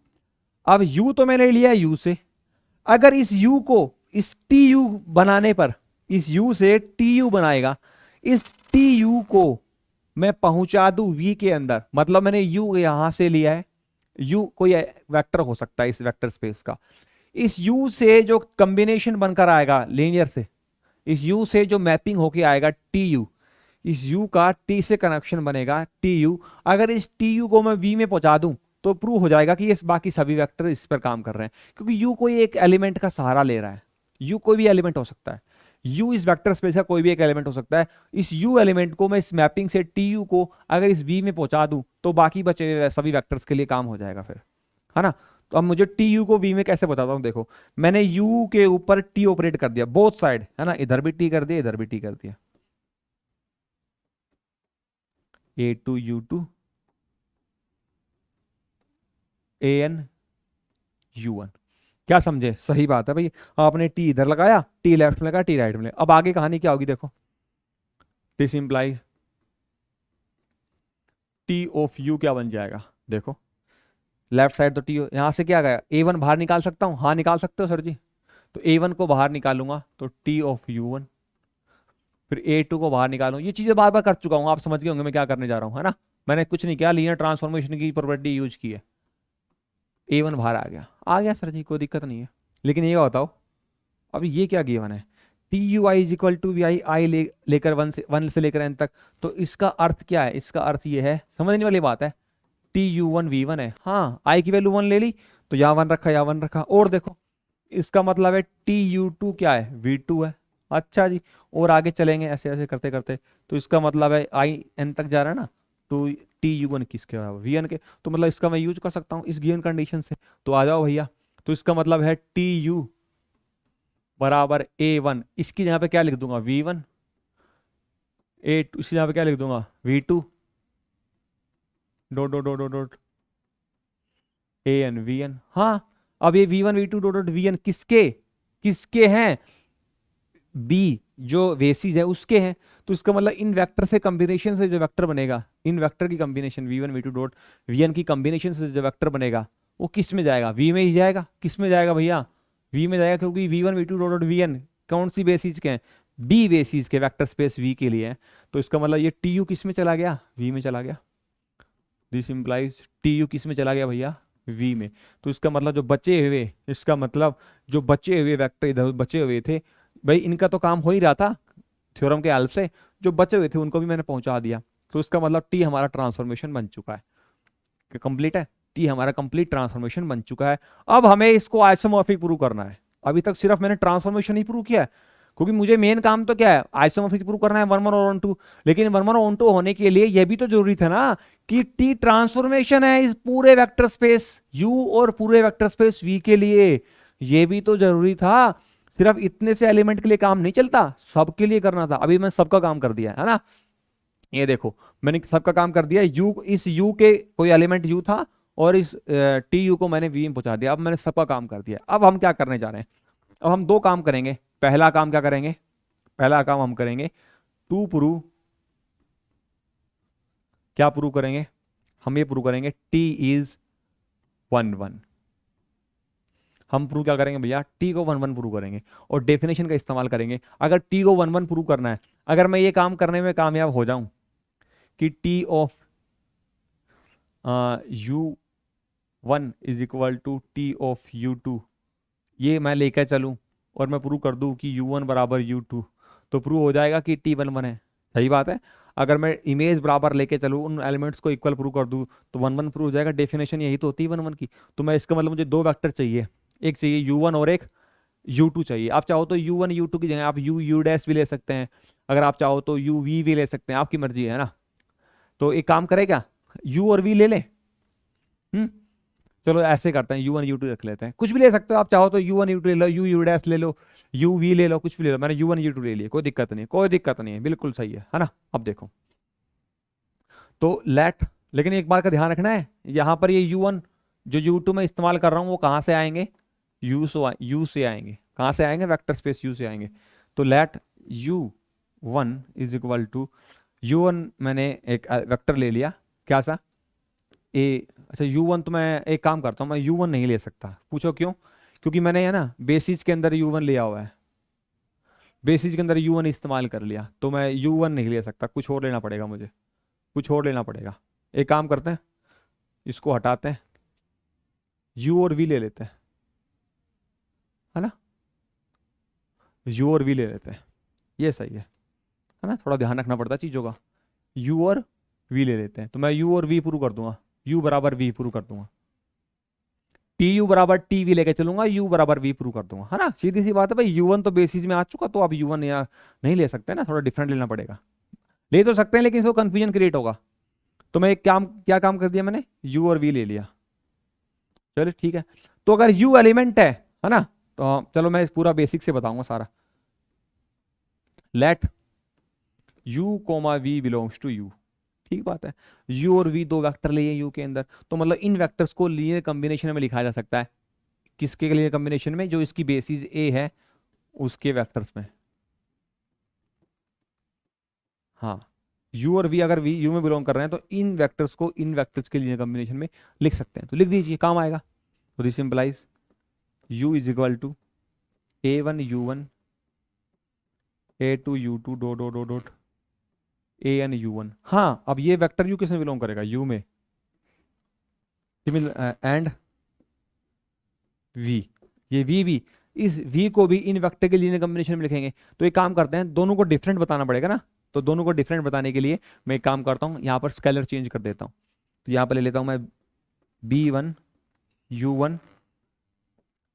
अब u तो मैंने लिया u से, अगर इस u को इस tu बनाने पर, इस u से tu बनाएगा, इस tu को मैं पहुंचा दूं v के अंदर, मतलब मैंने u यहां से लिया है, u कोई वेक्टर हो सकता है इस वेक्टर स्पेस का, इस u से जो कॉम्बिनेशन बनकर आएगा लीनियर से, इस u से जो मैपिंग होके आएगा tu, इस u का t से कनेक्शन बनेगा tu, अगर इस tu को मैं v में पहुंचा दूं तो प्रूव हो जाएगा कि ये बाकी सभी वेक्टर इस पर काम कर रहे हैं, क्योंकि u कोई एक एलिमेंट का सहारा ले रहा है। u कोई भी एलिमेंट हो सकता है, u इस वेक्टर स्पेस का कोई भी एक एलिमेंट हो सकता है। इस u एलिमेंट को मैं इस मैपिंग से tu को अगर इस v में पहुंचा दूं तो बाकी बचे हुए सभी वेक्टर्स के लिए काम हो जाएगा फिर, है ना। तो अब मुझे tu को v में कैसे बताता हूं, देखो मैंने u के ऊपर t ऑपरेट कर दिया बोथ साइड, है ना, इधर भी t कर दिया इधर भी t कर दिया, a2 u2 an u1। क्या समझे, सही बात है भाई, आपने टी इधर लगाया, टी लेफ्ट में लगा, टी राइट में लगा। अब आगे कहानी क्या होगी देखो, this implies T of you क्या बन जाएगा, देखो लेफ्ट साइड तो टी, यहां से क्या गया, a1 बाहर निकाल सकता हूं, हाँ निकाल सकते हो सर जी। तो a1 को बाहर निकालूंगा तो टी ऑफ u1, फिर a2 को बाहर निकालूं, ये चीजें बार बार कर चुका हूं, आप समझ गए होंगे मैं क्या करने जा रहा हूं, है ना। मैंने कुछ नहीं किया, लीनियर ट्रांसफॉर्मेशन की प्रॉपर्टी यूज की है, a1 बाहर आ गया सर जी, कोई दिक्कत नहीं है। लेकिन ये बताओ अब ये क्या गिवन है, T u i is equal to v i, i लेकर वन से लेकर एन तक, तो इसका अर्थ क्या है, इसका अर्थ ये है, समझने वाली बात है, T u one v one है, हाँ आई की वैल्यू 1 ले ली तो यहाँ 1 रखा यहाँ 1 रखा, और देखो इसका मतलब है टी यू टू क्या है, वी टू है। अच्छा जी, और आगे चलेंगे ऐसे ऐसे करते करते, तो इसका मतलब है आई एन तक जा रहा है ना, तो टी यू वन किसके बराबर, वी एन के, तो मतलब इसका मैं यूज कर सकता हूँ इस गिवन कंडीशन से। तो आ जाओ भैया, तो इसका मतलब है टी यू बराबर a1, इसकी जहां पे क्या लिख दूंगा v1, a2 इसकी जहां पे क्या लिख दूंगा v2 dot dot dot dot an vn। हाँ अब ये v1 v2 dot dot vn किसके किसके हैं, b जो बेसिस है उसके हैं। तो इसका मतलब इन वेक्टर से कॉम्बिनेशन से जो वेक्टर बनेगा, इन वेक्टर की combination v1 v2 dot vn की कॉम्बिनेशन से जो वेक्टर बनेगा वो किस में जाएगा, v में ही जाएगा। किस में जाएगा भैया, v में जाएगा, क्योंकि v1 v2 dot dot vn कौन सी बेसिस के हैं, b बेसिस के वेक्टर स्पेस v के लिए है। तो इसका मतलब ये tu किस में चला गया, v में चला गया। दिस इंप्लाइज tu किस में चला गया भैया, v में। तो इसका मतलब जो बचे हुए, इसका मतलब जो बचे हुए वेक्टर इधर बचे हुए थे भाई, इनका तो काम हो ही रहा था थ्योरम के हेल्प से, जो बचे हुए थे उनको भी मैंने पहुंचा दिया। तो इसका मतलब टी हमारा ट्रांसफॉर्मेशन बन चुका है, कंप्लीट है, टी हमारा कंप्लीट ट्रांसफॉर्मेशन बन चुका है। अब हमें इसको आइसोमॉर्फिक प्रूव करना है। अभी तक सिर्फ मैंने ट्रांसफॉर्मेशन ही प्रूव किया है, क्योंकि मुझे मेन काम तो क्या है, आइसोमॉर्फिक प्रूव करना है 1 1 और 1 2। लेकिन 1 1 और 1 2 होने के लिए यह भी तो जरूरी था ना कि टी ट्रांसफॉर्मेशन है इस पूरे वेक्टर स्पेस यू और पूरे वेक्टर स्पेस वी के लिए, यह भी तो जरूरी था। सिर्फ इतने से एलिमेंट के लिए काम नहीं चलता, सबके लिए करना था। अभी मैं सबका काम कर दिया है ना, ये देखो मैंने सबका काम कर दिया। यू, इस यू के कोई एलिमेंट यू था और इस टी यू को मैंने वी में पहुंचा दिया। अब मैंने सबका काम कर दिया। अब हम क्या करने जा रहे हैं, अब हम दो काम करेंगे। पहला काम क्या करेंगे, पहला काम हम करेंगे टू प्रूव, क्या प्रूव करेंगे, हम ये प्रूव करेंगे टी इज 1 1। हम प्रूव क्या करेंगे भैया, टी को 1 1 प्रूव करेंगे और डेफिनेशन का इस्तेमाल करेंगे। अगर टी को 1 1 प्रूव करना है, अगर मैं ये काम करने में कामयाब हो जाऊं कि T of u1 is equal to T of u2, ये मैं लेकर चलूं और मैं प्रूव कर दूं कि u1 बराबर u2, तो प्रूव हो जाएगा कि टी 1 1 है। सही बात है। अगर मैं इमेज बराबर लेके चलूं, उन एलिमेंट्स को इक्वल प्रूव कर दूं, तो 1 1 प्रूव हो जाएगा। डेफिनेशन यही तो होती है 1 1 की। तो मैं इसका मतलब मुझे दो वेक्टर चाहिए, एक चाहिए u1 और एक u2 चाहिए। आप चाहो तो u1 u2 की जगह आप u डैश भी ले सकते हैं, अगर आप चाहो तो uv भी ले सकते हैं, आपकी मर्जी है ना। तो एक काम करेगा, u और v ले लें। चलो ऐसे करते हैं, u1 u2 रख लेते हैं। कुछ भी ले सकते हो आप, चाहो तो u1 u2 ले लो, u डैश ले लो, uv ले लो, कुछ भी ले लो। मैंने u1 u2 ले लिया, कोई दिक्कत नहीं, कोई दिक्कत नहीं है, बिल्कुल सही है ना। अब देखो तो लेट, लेकिन एक बात का ध्यान रखना है, यहां पर ये u1 जो u2 में इस्तेमाल कर रहा हूं वो कहां से आएंगे, u से आएंगे। कहां से आएंगे, वेक्टर स्पेस u से आएंगे। तो late u1 is equal to, u1 मैंने एक वेक्टर ले लिया, क्या सा ए। अच्छा u1, तो मैं एक काम करता हूँ, मैं u1 नहीं ले सकता। पूछो क्यों, क्योंकि मैंने है ना बेसिस के अंदर u1 लिया हुआ है, बेसिस के अंदर u1 इस्तेमाल कर लिया, तो मैं u1 नहीं ले सकता, कुछ और लेना पड़ेगा मुझे, कुछ और लेना पड़ेगा। एक काम करते हैं, इसको हटाते हैं, u और v ले लेते हैं, है ना, u और v ले लेते हैं, ये सही है ना। थोड़ा ध्यान रखना पड़ता है चीज़ों का। u और v ले लेते हैं, तो मैं u और v प्रूव कर दूंगा, u बराबर v प्रूव कर दूंगा। टी यू बराबर टी वी लेके चलूंगा, यू बराबर वी प्रूव कर दूंगा, है ना। सीधी सी बात है भाई, u1 तो बेसिस में आ चुका, तो आप u1 नहीं ले सकते ना, थोड़ा डिफरेंट लेना पड़ेगा। ले तो सकते हैं लेकिन इसको कंफ्यूजन क्रिएट होगा। तो मैं एक काम, क्या काम कर दिया मैंने, u और v ले लिया। चलो ठीक है। तो अगर u एलिमेंट है ना, तो चलो मैं इस पूरा बेसिक से बताऊंगा सारा। Let u comma v belongs to u, ठीक बात है। u और v दो वेक्टर लिए u के अंदर, तो मतलब इन वेक्टर्स को लीनियर कॉम्बिनेशन में लिखा जा सकता है। किसके लिए कॉम्बिनेशन में, जो इसकी बेसिस a है उसके वेक्टर्स में। हाँ, u और v अगर v u में बिलोंग कर रहे हैं तो इन वेक्टर्स को इन वेक्टर्स के लिए कॉम्बिनेशन में लिख सकते हैं, तो लिख दीजिए, काम आएगा। तो this implies u is equal to a1 u1 a2 u2 dot dot dot dot an u1। हाँ, अब ये वेक्टर u किस में बिलोंग करेगा, u में, एंड v, ये v भी, इस v को भी इन वेक्टर के लीनियर कॉम्बिनेशन में लिखेंगे। तो एक काम करते हैं, दोनों को डिफरेंट बताना पड़ेगा ना, तो दोनों को डिफरेंट बताने के लिए मैं एक काम करता हूँ, यहाँ पर स्केलर चेंज कर देता हूँ। तो यहाँ पर ले लेता हूँ मैं b1 u1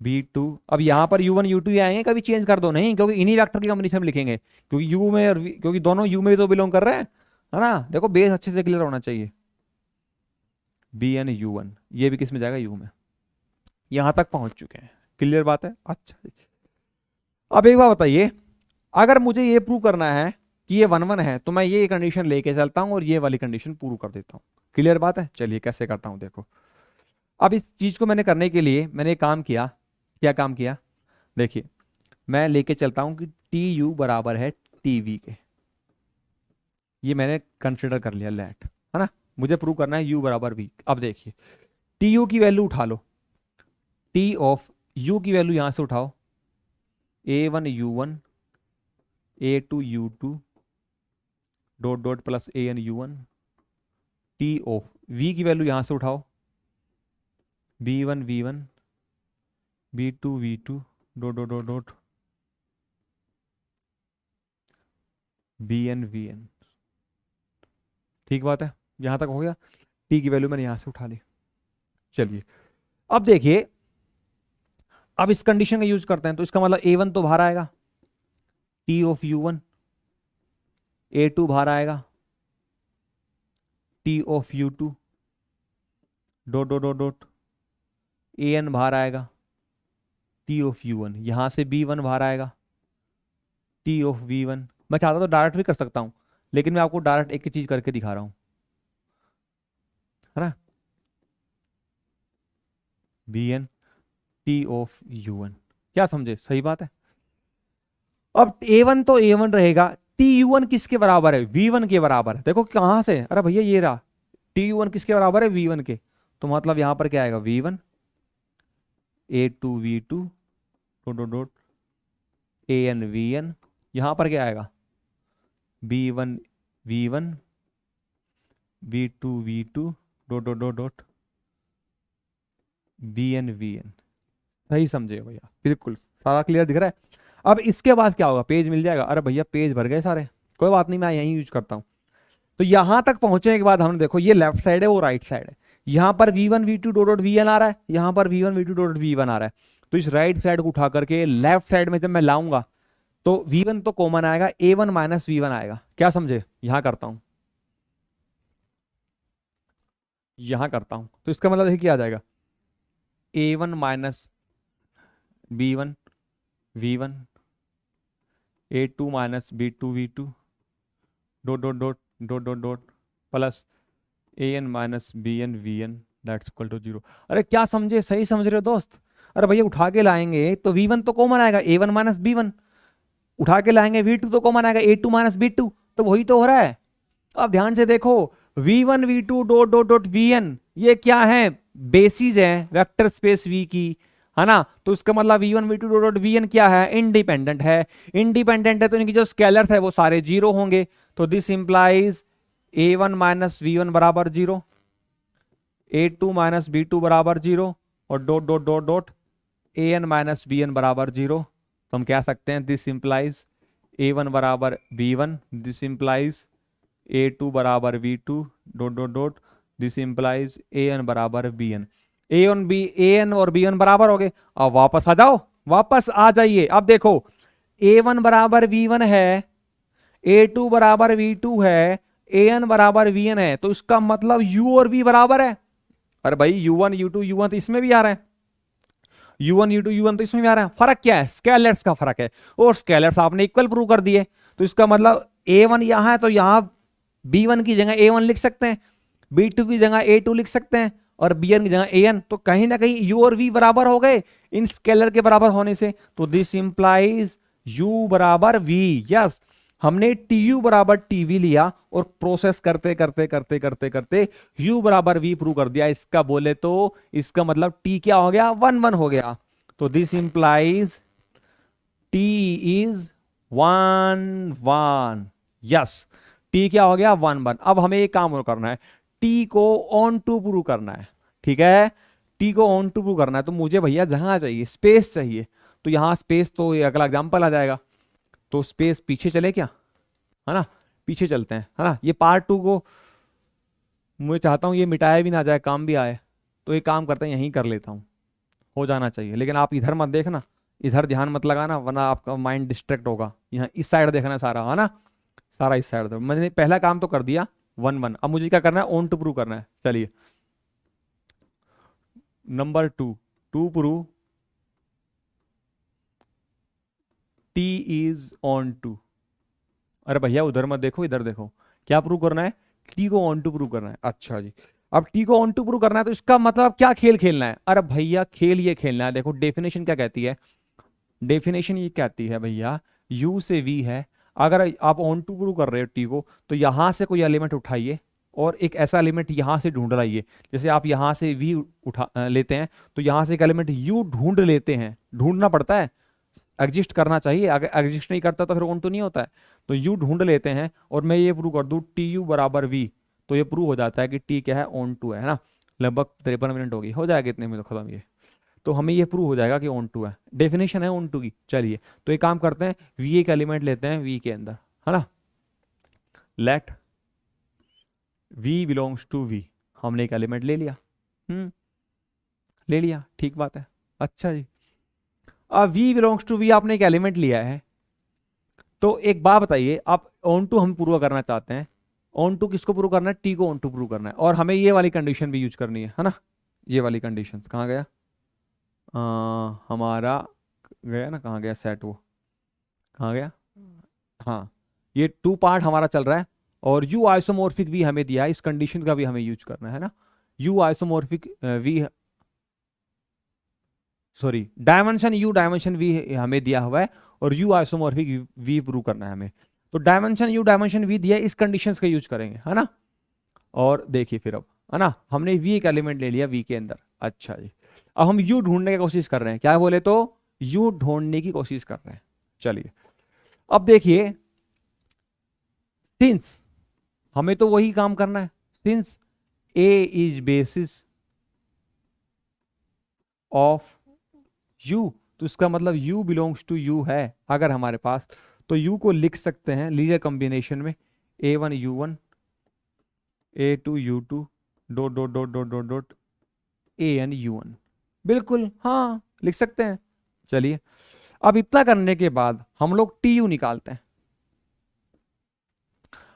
b2। अब यहाँ पर u1 u2 ही आएंगे, कभी चेंज कर दो नहीं, क्योंकि इन्हीं वेक्टर की कॉम्बिनेशन में लिखेंगे, क्योंकि u में और क्योंकि दोनों u में भी तो बिलोंग कर रहे हैं, है ना। देखो बेस अच्छे से क्लियर होना चाहिए। bn u1, ये भी किस में जाएगा, u में। यहां तक पहुंच चुके हैं, क्लियर बात है। अच्छा जी, अब एक बात बताइए, अगर मुझे ये प्रूव करना है कि ये 1 1 है, तो मैं ये कंडीशन लेके चलता हूं और ये वाली कंडीशन प्रूव कर देता हूं। क्लियर बात है। चलिए कैसे करता हूं देखो। अब इस चीज को मैंने करने के लिए मैंने एक काम किया, क्या काम किया, देखिए मैं लेके चलता हूं कि टी यू बराबर है टी वी के, ये मैंने कंसिडर कर लिया लेट, है ना। मुझे प्रूव करना है u बराबर v। अब देखिए टी यू की वैल्यू उठा लो, टी ऑफ u की वैल्यू यहां से उठाओ, a1 u1 a2 u2 dot dot plus an u1। T of v की वैल्यू यहां से उठाओ, b1 v1 b2 v2 dot dot dot dot bn vn। ठीक बात है, यहां तक हो गया। टी की वैल्यू मैंने यहां से उठा ली। चलिए अब देखिए, अब इस कंडीशन का यूज करते हैं, तो इसका मतलब A1 तो बाहर आएगा, टी ऑफ U1, A2 बाहर आएगा, T of U2, dot dot dot dot, AN बाहर आएगा, टी ऑफ U1, यहां से B1 बाहर आएगा, टी ऑफ V1। मैं चाहता तो डायरेक्ट भी कर सकता हूं, लेकिन मैं आपको डायरेक्ट एक ही चीज करके दिखा रहा हूं, है ना। BN टी ऑफ U1, क्या समझे, सही बात है। अब A1 तो A1 रहेगा, TU1 किसके बराबर है, V1 के बराबर है। देखो कहां से, अरे भैया ये रहा, TU1 किसके बराबर है, V1 के। तो मतलब यहां पर क्या आएगा, V1 A2 V2 dot dot dot, AN VN, यहां पर क्या आएगा, B1 V1 B2 V2 dot dot dot dot, BN VN। सही समझे भैया, बिल्कुल सारा क्लियर दिख रहा है। अब इसके बाद क्या होगा, पेज मिल जाएगा। अरे भैया पेज भर गए सारे, कोई बात नहीं, मैं यहीं यूज करता हूं। तो यहां तक पहुंचने के बाद हमने देखो, ये लेफ्ट साइड है, वो राइट साइड है। यहां पर V1 V2 dot dot VN आ रहा है, यहां पर V1 V2 dot dot V1 आ रहा है। तो इस राइट साइड को उठा करके लेफ्ट साइड में जब मैं लाऊंगा, तो V1 तो कॉमन आएगा, A1 माइनस V1 आएगा। क्या समझे, यहां करता हूं, यहां करता हूं, तो इसका मतलब देखिए क्या आ जाएगा, A1 minus B1 V1, A2 minus B2 V2 dot dot dot dot dot dot, plus AN minus BN VN that's equal to 0। अरे क्या समझे, सही समझ रहे हो दोस्त। अरे भैया उठा के लाएंगे तो V1 तो कॉमन आएगा, A1 माइनस B1, उठा के लाएंगे V2 तो कॉमन आएगा, A2 माइनस B2। तो वही तो हो रहा है। अब ध्यान से देखो, V1 V2 dot dot dot VN, ये क्या है, बेसिस है वेक्टर स्पेस V की, है ना। तो इसका मतलब V1 V2 dot dot VN क्या है, इंडिपेंडेंट है। इंडिपेंडेंट है तो इनकी जो स्केलर्स है वो सारे जीरो होंगे। तो this implies A1 minus V1 बराबर 0, A2 माइनस B2 बराबर 0, और dot dot dot dot AN minus BN बराबर 0। तो हम कह सकते हैं दिस इंप्लाइज A1 बराबर B1, दिस इंप्लाइज A2 बराबर V2 dot dot dot, this implies AN बराबर BN। AN और BN बराबर हो गए। अब वापस आ जाओ, वापस आ जाइए। अब देखो A1 बराबर V1 है, A2 बराबर V2 है, AN बराबर VN है, तो इसका मतलब U और V बराबर है। अरे भाई U1 U2 U1 तो इसमें भी आ रहा है, U1 U2 U1 तो इसमें भी आ रहा है। फर्क क्या है, स्केलर्स का फर्क है, और स्केलर्स आपने इक्वल प्रूव कर दिए। तो इसका मतलब A1 यहां है, तो यहां B1 की जगह A1 लिख सकते हैं, B2 की जगह A2 लिख सकते हैं, और BN की जगह AN। तो कहीं ना कहीं U और V बराबर हो गए इन स्केलर के बराबर होने से। तो दिस इंप्लाइज U बराबर V। यस, हमने TU बराबर TV लिया और प्रोसेस करते करते करते करते करते U बराबर V प्रूव कर दिया। इसका बोले तो इसका मतलब T क्या हो गया, 1 1 हो गया। तो this implies T is 1 1। Yes, T क्या हो गया, 1 1। अब हमें एक काम और करना है, T को ऑन टू प्रूव करना है। ठीक है, T को ऑन टू प्रूव करना है, तो मुझे भैया जहां चाहिए स्पेस चाहिए। तो यहां स्पेस, तो ये अगला एग्जांपल आ जाएगा। तो स्पेस पीछे चले क्या, है ना, पीछे चलते हैं, है ना। ये पार्ट 2 को मैं चाहता हूं ये मिटाया भी ना जाए, काम भी आए। तो एक काम करते हैं, यहीं कर लेता हूं, हो जाना चाहिए। लेकिन आप इधर मत देखना, इधर ध्यान मत लगाना, वरना आपका माइंड डिस्ट्रैक्ट होगा। यहाँ इस साइड देखना सारा, है ना, सारा इस साइड। मैंने पहला काम तो कर दिया 1 1। अब मुझे क्या करना है, ऑन टू प्रूव करना है। चलिए number 2, to prove T is onto. अरे भैया उधर मत देखो, इधर देखो, क्या प्रूव करना है, T को ऑन टू प्रूव करना है। अच्छा जी, अब T को ऑन टू प्रूव करना है, तो इसका मतलब क्या खेल खेलना है। अरे भैया खेल ये खेलना है। देखो डेफिनेशन क्या कहती है, डेफिनेशन ये कहती है भैया, U से V है। अगर आप ऑन टू प्रूव कर रहे हो T को, तो यहां से कोई एलिमेंट उठाइए और एक ऐसा एलिमेंट यहां से ढूंढ लाइए। जैसे आप यहां से V उठा लेते हैं, तो यहां से एक एलिमेंट U ढूंढ लेते हैं। ढूंढना पड़ता है, एग्जिस्ट करना चाहिए, अगर एग्जिस्ट नहीं करता तो फिर ऑन टू नहीं होता है। तो U ढूंढ लेते हैं, और मैं ये प्रूव कर दूं TU बराबर V, तो ये प्रूव हो जाता है कि T क्या है, ऑन टू है ना। लगभग 53 मिनट होगी, हो जाएगा इतने में तो खत्म ये। तो हमें ये प्रूव हो जाएगा कि ऑन टू है, डेफिनेशन है ऑन टू की। चलिए तो एक काम करते हैं, V एक एलिमेंट लेते हैं V के अंदर, है ना। Let v belongs to v, हमने एक एलिमेंट ले लिया, ले लिया, ठीक बात है। अच्छा जी, अब v बिलोंग्स टू v आपने एक एलिमेंट लिया है, तो एक बात बताइए, आप ऑन टू हम प्रूव करना चाहते हैं, ऑन टू किसको प्रूव करना है, टी को ऑन टू प्रूव करना है, और हमें ये वाली कंडीशन भी यूज करनी है ना, ये वाली कंडीशन कहाँ गया, हमारा गया ना, कहाँ गया सेट, वो कहाँ गया, हाँ, ये टू पार्ट हमारा चल रहा है, और यू आइसोमोर्फिक वी हमें दिया है, इस कंडीशन का भी हमें यूज करना है ना, U isomorphic V, sorry dimension U dimension V हमें दिया हुआ है, और यू आइसोमोर्फिक वी प्रूव करना है हमें, तो डायमेंशन यू डायमेंशन वी दिया है, इस कंडीशंस का यूज करेंगे है ना। और देखिए फिर अब, है ना, हमने वी एक एलिमेंट ले लिया वी के अंदर। अच्छा जी, अब हम यू ढूंढने की कोशिश कर रहे हैं, क्या बोले तो यू ढूंढने की कोशिश कर रहे हैं। चलिए अब देखिए, सिंस हमें तो वही काम करना है, since A is basis of you, तो इसका मतलब u बिलोंग्स टू u है अगर हमारे पास, तो u को लिख सकते हैं लीनियर कॉम्बिनेशन में a1 u1 a2 u2 dot dot dot dot dot dot an u1, बिल्कुल हाँ लिख सकते हैं। चलिए अब इतना करने के बाद हम लोग tu निकालते हैं।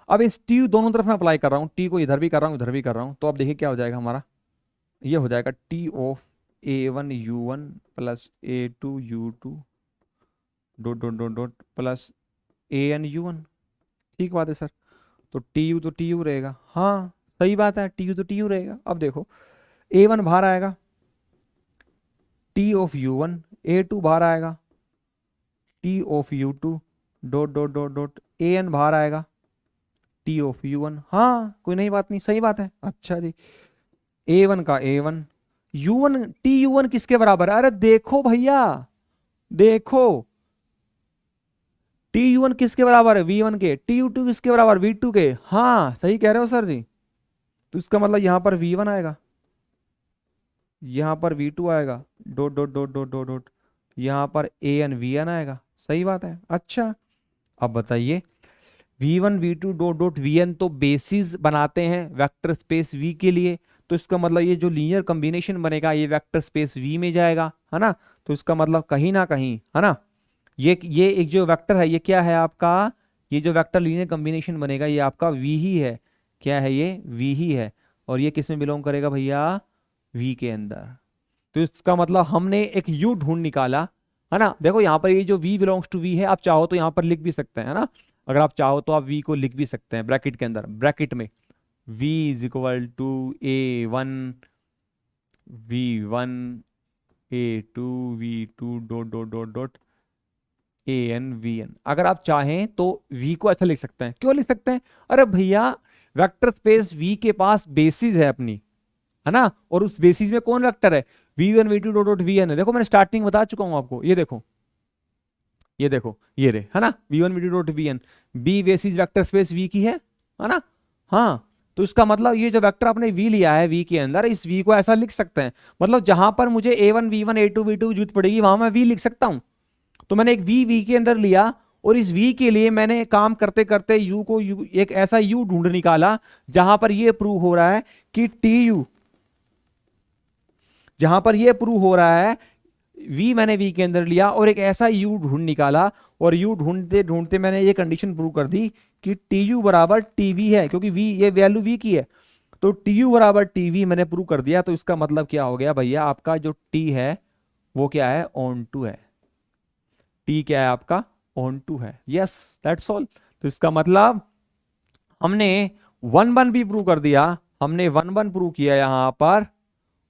अब इस tu दोनों तरफ मैं अप्लाई कर रहा हूं, t को इधर भी कर रहा हूं इधर भी कर रहा हूं, तो अब देखिए क्या हो जाएगा हमारा, ये हो जाएगा t of a1 u1 plus a2 u2 dot dot dot dot plus an u1, ठीक बात है सर, तो tu रहेगा, हाँ सही बात है, tu रहेगा। अब देखो a1 बाहर आएगा, t ऑफ u1, a2 बाहर आएगा, t of u2 dot dot dot dot an बाहर आएगा, t ऑफ u1, हाँ कोई नई बात नहीं, सही बात है। अच्छा जी, a1 का a1 u1 tu1 किसके बराबर है, अरे देखो भैया देखो, tu1 किसके बराबर है, v1 के, tu2 किसके बराबर, v2 के, हाँ सही कह रहे हो सर जी, तो इसका मतलब यहां पर v1 आएगा, यहां पर v2 आएगा, dot dot dot dot dot dot, यहां पर an vn आएगा, सही बात है। अच्छा अब बताइए, v1 v2 dot dot vn तो बेसिस बनाते हैं वेक्टर स्पेस v के लिए, तो इसका मतलब ये जो लीनियर कॉम्बिनेशन बनेगा ये वेक्टर स्पेस v में जाएगा, है ना, तो इसका मतलब कहीं ना कहीं, है ना, ये एक जो वेक्टर है ये क्या है आपका, ये जो वेक्टर लीनियर कॉम्बिनेशन बनेगा ये आपका v ही है, क्या है ये v ही है, और ये किस में बिलोंग करेगा भैया, v के अंदर, तो इसका मतलब हमने एक u ढूंढ निकाला, है ना। देखो यहाँ पर ये जो v बिलोंग्स टू v है, आप चाहो तो यहाँ पर लिख भी सकते हैं, है ना, अगर आप चाहो तो आप v को लिख भी सकते हैं ब्रैकेट के अंदर, ब्रैकेट में v is equal to a1 v1 a2 v2 dot dot dot dot an vn, अगर आप चाहें तो v को ऐसा लिख सकते हैं। क्यों लिख सकते हैं, अरे भैया वेक्टर स्पेस v के पास बेसिस है अपनी, है ना, और उस बेसिस में कौन वेक्टर है, v1 v2 dot dot vn है। देखो मैंने स्टार्टिंग बता चुका हूं आपको, ये देखो ये देखो ये रे, है ना, v1 v2 dot vn, b basis vector space v की है ना, हाँ, तो इसका मतलब ये जो वेक्टर आपने v लिया है v के अंदर, इस v को ऐसा लिख सकते हैं, मतलब जहां पर मुझे a1 v1 a2 v2 की जरूरत पड़ेगी वहां मैं v लिख सकता हूं। तो मैंने एक v के अंदर लिया, और इस v के लिए मैंने काम करते करते u को एक ऐसा u ढूंढ निकाला जहां पर ये प्रूव हो रहा है कि tu, जहां पर ये प्रूव हो रहा है v मैंने v के अंदर लिया और एक ऐसा u ढूंढ निकाला, और u ढूंढते ढूंढते मैंने ये कंडीशन प्रूव कर दी कि tu बराबर tv है, क्योंकि v ये वैल्यू v की है, तो tu बराबर tv मैंने प्रूव कर दिया। तो इसका मतलब क्या हो गया भैया, आपका जो t है वो क्या है, ऑन टू है, t क्या है आपका, ऑन टू है, यस दैट्स ऑल। तो इसका मतलब हमने 1 1 भी प्रूव कर दिया, हमने 1 1 प्रूव किया यहां पर,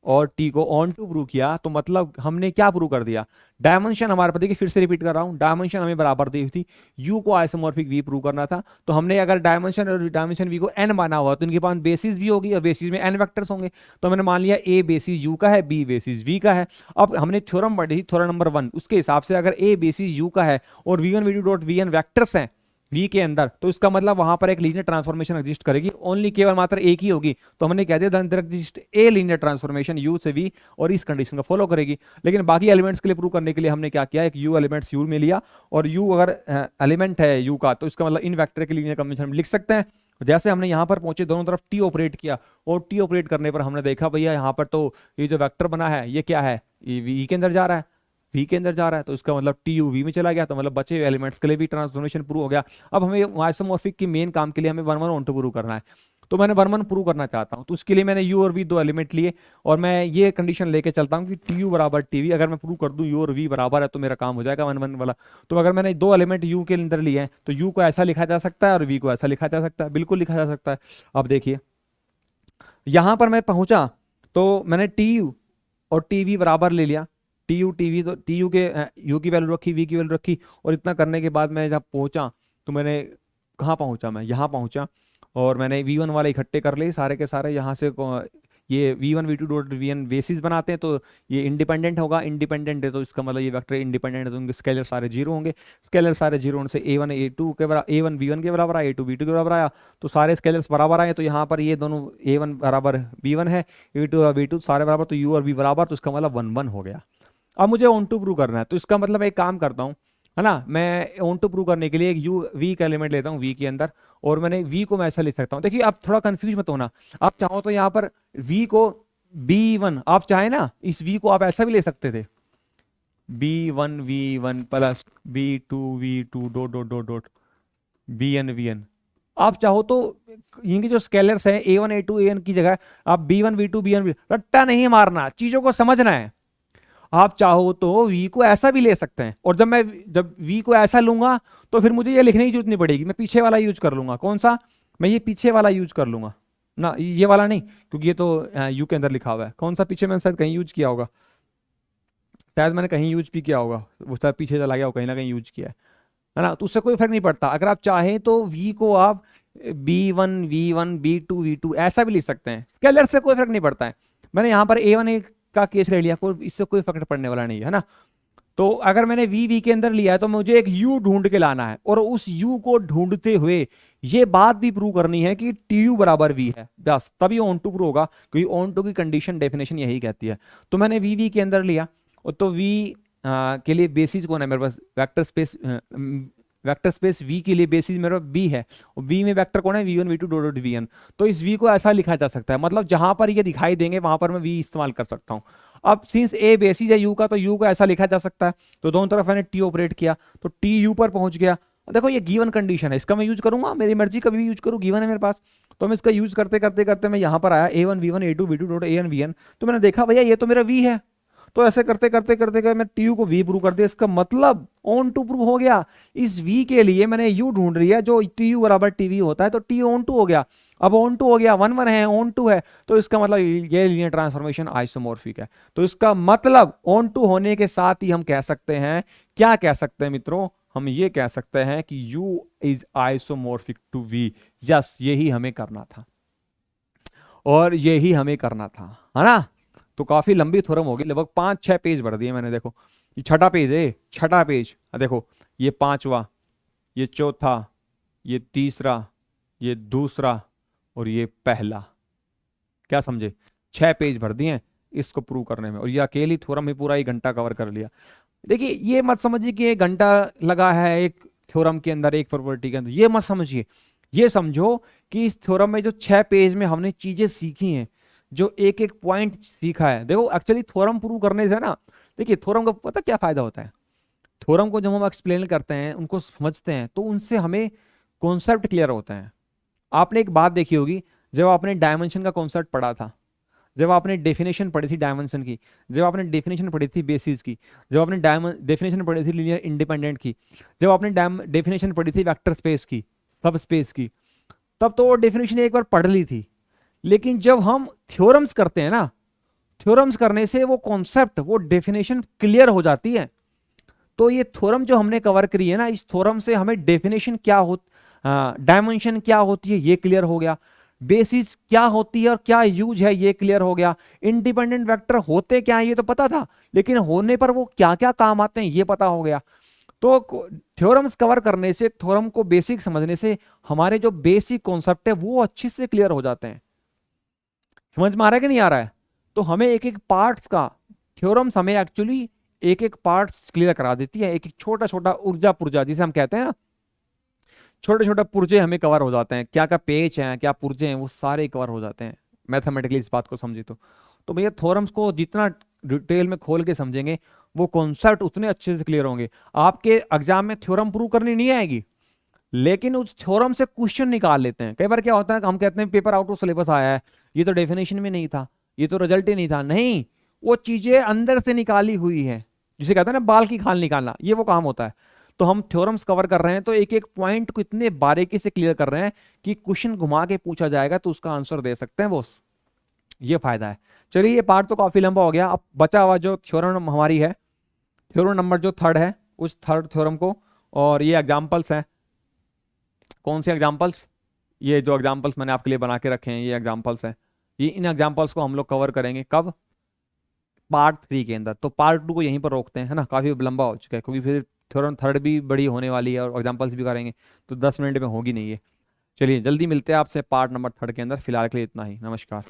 और t को ऑन टू प्रूव किया, तो मतलब हमने क्या प्रूव कर दिया, डायमेंशन हमारे पास, देखिए फिर से रिपीट कर रहा हूं, डायमेंशन हमें बराबर दी हुई थी, u को आइसोमॉर्फिक v प्रूव करना था, तो हमने अगर डायमेंशन और डायमेंशन v को n माना हुआ तो इनके पास बेसिस भी होगी, और बेसिस में n वेक्टर्स होंगे, तो मैंने मान लिया a बेसिस u का है, b बेसिस v का है। अब हमने थ्योरम पढ़ी थ्योरम नंबर 1, उसके हिसाब से अगर a बेसिस u का है और v1 v2 dot vn vectors हैं v के अंदर, तो इसका मतलब वहां पर एक लीनियर ट्रांसफॉर्मेशन एग्जिस्ट करेगी, ओनली केवल मात्र एक ही होगी, तो हमने कह दिया exist a linear transformation u से v, और इस कंडीशन को फॉलो करेगी। लेकिन बाकी एलिमेंट्स के लिए प्रूव करने के लिए हमने क्या किया, एक u एलिमेंट्स u में लिया, और u अगर एलिमेंट है u का, तो इसका मतलब इन वेक्टर के लीनियर कॉम्बिनेशन में लिख सकते हैं, जैसे हमने यहाँ पर पहुंचे, दोनों तरफ टी ऑपरेट किया, और टी ऑपरेट करने पर हमने देखा भैया यहाँ पर तो ये जो वेक्टर बना है ये क्या है, ये वी के अंदर जा रहा है, वी के अंदर जा रहा है, तो इसका मतलब टी यू वी में चला गया, तो मतलब बचे हुए एलिमेंट्स के लिए भी ट्रांसफॉर्मेशन प्रूव हो गया। अब हमें आइसोमॉर्फिक की मेन काम के लिए हमें 1 1 ऑन टू प्रूव करना है, तो मैंने 1 1 प्रूव करना चाहता हूँ, तो उसके लिए मैंने यू और वी दो एलिमेंट लिए, और मैं ये कंडीशन लेके चलता हूँ कि टी यू बराबर टी वी, अगर मैं प्रूव कर दूं यू और वी बराबर है तो मेरा काम हो जाएगा 1 1 वाला। तो अगर मैंने दो एलिमेंट यू के अंदर लिए हैं तो यू को ऐसा लिखा जा सकता है और वी को ऐसा लिखा जा सकता है, बिल्कुल लिखा जा सकता है। अब देखिए यहां पर मैं पहुंचा तो मैंने टी यू और टी वी बराबर ले लिया, टी यू टी वी, तो टी यू के यू की वैल्यू रखी, वी की वैल्यू रखी, और इतना करने के बाद मैं जब पहुंचा तो मैंने कहाँ पहुंचा, मैं यहाँ पहुंचा, और मैंने वी वन वाले इकट्ठे कर लिए सारे के सारे, यहाँ से ये v one v two dot v n basis बनाते हैं, तो ये इंडिपेंडेंट होगा, इंडिपेंडेंट है तो इसका मतलब ये वेक्टर इंडिपेंडेंट है, तो उनके स्केलर सारे जीरो होंगे, स्केलर सारे जीरो होने से ए वन ए टू के बराबर, ए वन वी वन के बराबर आया, ए टू वी टू के बराबर आया, तो सारे स्केलर्स बराबर आए, तो यहाँ पर ये दोनों ए वन बराबर बी वन है, ए टू और बी टू सारे बराबर, तो यू और वी बराबर, तो इसका मतलब 1 1 हो गया। अब मुझे ऑन टू प्रूव करना है, तो इसका मतलब एक काम करता हूँ, है ना, मैं ऑन टू प्रूव करने के लिए एक यू वी का एलिमेंट लेता हूँ वी के अंदर, और मैंने वी को मैं ऐसा लिख सकता हूँ। देखिए आप थोड़ा कंफ्यूज मत होना, आप चाहो तो यहाँ पर वी को बी वन, आप चाहे ना इस वी को आप ऐसा भी ले सकते थे, b one v one plus b two dot dot dot dot b n v n, आप चाहो तो इनके जो स्केलर्स हैं a one a two a n की जगह आप b one b two b n, रट्टा नहीं मारना, चीजों को समझना है। आप चाहो तो v को ऐसा भी ले सकते हैं, और जब v को ऐसा लूंगा तो फिर मुझे ये लिखने की जरूरत नहीं पड़ेगी, मैं पीछे वाला यूज कर लूंगा। कौन सा, मैं ये पीछे वाला यूज कर लूंगा ना, ये वाला नहीं, क्योंकि ये तो u के अंदर लिखा हुआ है। कौन सा पीछे, मैंने शायद कहीं यूज किया होगा, शायद मैंने कहीं यूज भी किया होगा, वो शायद पीछे चला गया हो, कहीं ना कहीं यूज किया है ना, तो उससे कोई फर्क नहीं पड़ता। अगर आप चाहें तो v को आप b1 b2 v2 ऐसा भी लिख सकते हैं, स्केलर से कोई फर्क नहीं पड़ता है। मैंने यहाँ पर a1 का केस ले लिया, कोई इससे कोई फर्क पड़ने वाला नहीं है ना। तो अगर मैंने वी के अंदर लिया है तो मुझे एक u ढूंढ के लाना है, और उस u को ढूंढते हुए ये बात भी प्रूव करनी है कि टी यू बराबर वी है, बस तभी ऑन टू प्रूव होगा, क्योंकि ऑन टू की कंडीशन डेफिनेशन यही कहती है। तो मैंने वी के अंदर लिया, और तो v के लिए बेसिस कौन है मेरे पास, वेक्टर स्पेस v के लिए बेसिस मेरा b है, और b में वेक्टर कौन है, v1 v2 dot dot vn, तो इस v को ऐसा लिखा जा सकता है, मतलब जहां पर ये दिखाई देंगे वहां पर मैं v इस्तेमाल कर सकता हूं। अब सिंस a बेसिस है u का, तो u को ऐसा लिखा जा सकता है, तो दोनों तरफ मैंने t ऑपरेट किया तो t u पर पहुंच गया। देखो ये गिवन कंडीशन है, इसका मैं यूज करूंगा, मेरी मर्जी कभी भी यूज करूँ, गिवन है मेरे पास, तो मैं इसका यूज करते करते करते मैं यहाँ पर आया a1 v1 a2 v2 dot an vn, तो मैंने देखा भैया ये तो मेरा v है, तो ऐसे करते करते करते मैं टी यू को वी प्रूव कर दिया, इसका मतलब ऑन टू प्रूव हो गया। इस वी के लिए मैंने यू ढूंढ लिया जो टी यू बराबर टी वी होता है, तो टी ऑन टू हो गया। अब ऑन टू हो गया, 1 1 है, ऑन टू है, तो इसका मतलब ये लीनियर ट्रांसफॉर्मेशन आइसोमॉर्फिक है। तो इसका मतलब ऑन टू होने के साथ ही हम कह सकते हैं, क्या कह सकते हैं मित्रों, हम ये कह सकते हैं कि u is isomorphic to v। Yes, यही हमें करना था, और यही हमें करना था, है ना। तो काफी लंबी थ्योरम होगी, लगभग 5-6 पेज भर दिए मैंने। देखो ये छठा पेज है, छठा पेज, देखो ये पांचवा, ये चौथा, ये तीसरा, ये दूसरा, और ये पहला। क्या समझे, 6 पेज भर दिए इसको प्रूव करने में, और ये अकेली थ्योरम ही पूरा 1 घंटा कवर कर लिया। देखिए ये मत समझिए कि 1 घंटा लगा है एक थ्योरम के अंदर, एक प्रॉपर्टी के अंदर, ये मत समझिए। ये समझो कि इस थ्योरम में जो 6 पेज में हमने चीजें सीखी हैं, जो एक एक पॉइंट सीखा है। देखो एक्चुअली थ्योरम प्रूव करने से ना, देखिए थ्योरम का पता क्या फायदा होता है, थ्योरम को जब हम एक्सप्लेन करते हैं, उनको समझते हैं, तो उनसे हमें कॉन्सेप्ट क्लियर होते हैं। आपने एक बात देखी होगी, जब आपने डायमेंशन का कॉन्सेप्ट पढ़ा था, जब आपने डेफिनेशन पढ़ी थी डायमेंशन की, जब आपने डेफिनेशन पढ़ी थी बेसिस की, जब आपने डेफिनेशन पढ़ी थी लीनियर इंडिपेंडेंट की, जब आपने डेफिनेशन पढ़ी थी वेक्टर स्पेस की, सब स्पेस की, तब तो वो डेफिनेशन एक बार पढ़ ली थी। लेकिन जब हम थ्योरम्स करते हैं ना, थ्योरम्स करने से वो कॉन्सेप्ट, वो डेफिनेशन क्लियर हो जाती है। तो ये थ्योरम जो हमने कवर करी है ना, इस थ्योरम से हमें डेफिनेशन क्या हो, डायमेंशन क्या होती है ये क्लियर हो गया, बेसिस क्या होती है और क्या यूज है ये क्लियर हो गया, इंडिपेंडेंट वेक्टर होते क्या है ये तो पता था, लेकिन होने पर वो क्या क्या काम आते हैं ये पता हो गया। तो थ्योरम्स कवर करने से, थ्योरम को बेसिक समझने से हमारे जो बेसिक कॉन्सेप्ट है वो अच्छे से क्लियर हो जाते हैं। समझ में आ रहा है कि नहीं आ रहा है। तो हमें एक एक पार्ट्स का, थ्योरम्स हमें एक्चुअली एक एक पार्ट्स क्लियर करा देती है, एक एक छोटा छोटा ऊर्जा पुर्जा जिसे हम कहते हैं ना, छोटे छोटे पुर्जे हमें कवर हो जाते हैं, क्या क्या पेज हैं, क्या पुर्जे हैं, वो सारे कवर हो जाते हैं मैथमेटिकली, इस बात को समझे तो भैया थ्योरम्स को जितना डिटेल में खोल के समझेंगे वो कॉन्सेप्ट उतने अच्छे से क्लियर होंगे। आपके एग्जाम में थ्योरम प्रूव करनी नहीं आएगी, लेकिन उस थ्योरम से क्वेश्चन निकाल लेते हैं। कई बार क्या होता है, हम कहते हैं पेपर आउट ऑफ सिलेबस आया है, ये तो डेफिनेशन में नहीं था, ये तो रिजल्ट ही नहीं था। नहीं, वो चीजें अंदर से निकाली हुई है, जिसे कहते हैं ना बाल की खाल निकालना, ये वो काम होता है। तो हम थ्योरम्स कवर कर रहे हैं तो एक एक पॉइंट को इतने बारीकी से क्लियर कर रहे हैं कि क्वेश्चन घुमा के पूछा जाएगा तो उसका आंसर दे सकते हैं बॉस, ये फायदा है। चलिए ये पार्ट तो काफी लंबा हो गया, अब बचा हुआ जो थ्योरम हमारी है, थ्योरम नंबर जो थर्ड है, उस थर्ड थ्योरम को, और ये एग्जांपल्स हैं। कौन से एग्जांपल्स? ये जो एग्जांपल्स मैंने आपके लिए बना के रखे हैं ये एग्जांपल्स हैं। ये इन एग्जांपल्स को हम लोग कवर करेंगे कब? पार्ट 3 के अंदर। तो पार्ट 2 को यहीं पर रोकते हैं, है ना, काफी लंबा हो चुका है, क्योंकि फिर थ्योरम थर्ड भी बड़ी होने वाली है और एग्जांपल्स भी करेंगे तो 10 मिनट में होगी नहीं है। चलिए जल्दी मिलते हैं आपसे पार्ट नंबर 3 के अंदर, फिलहाल के लिए इतना ही, नमस्कार।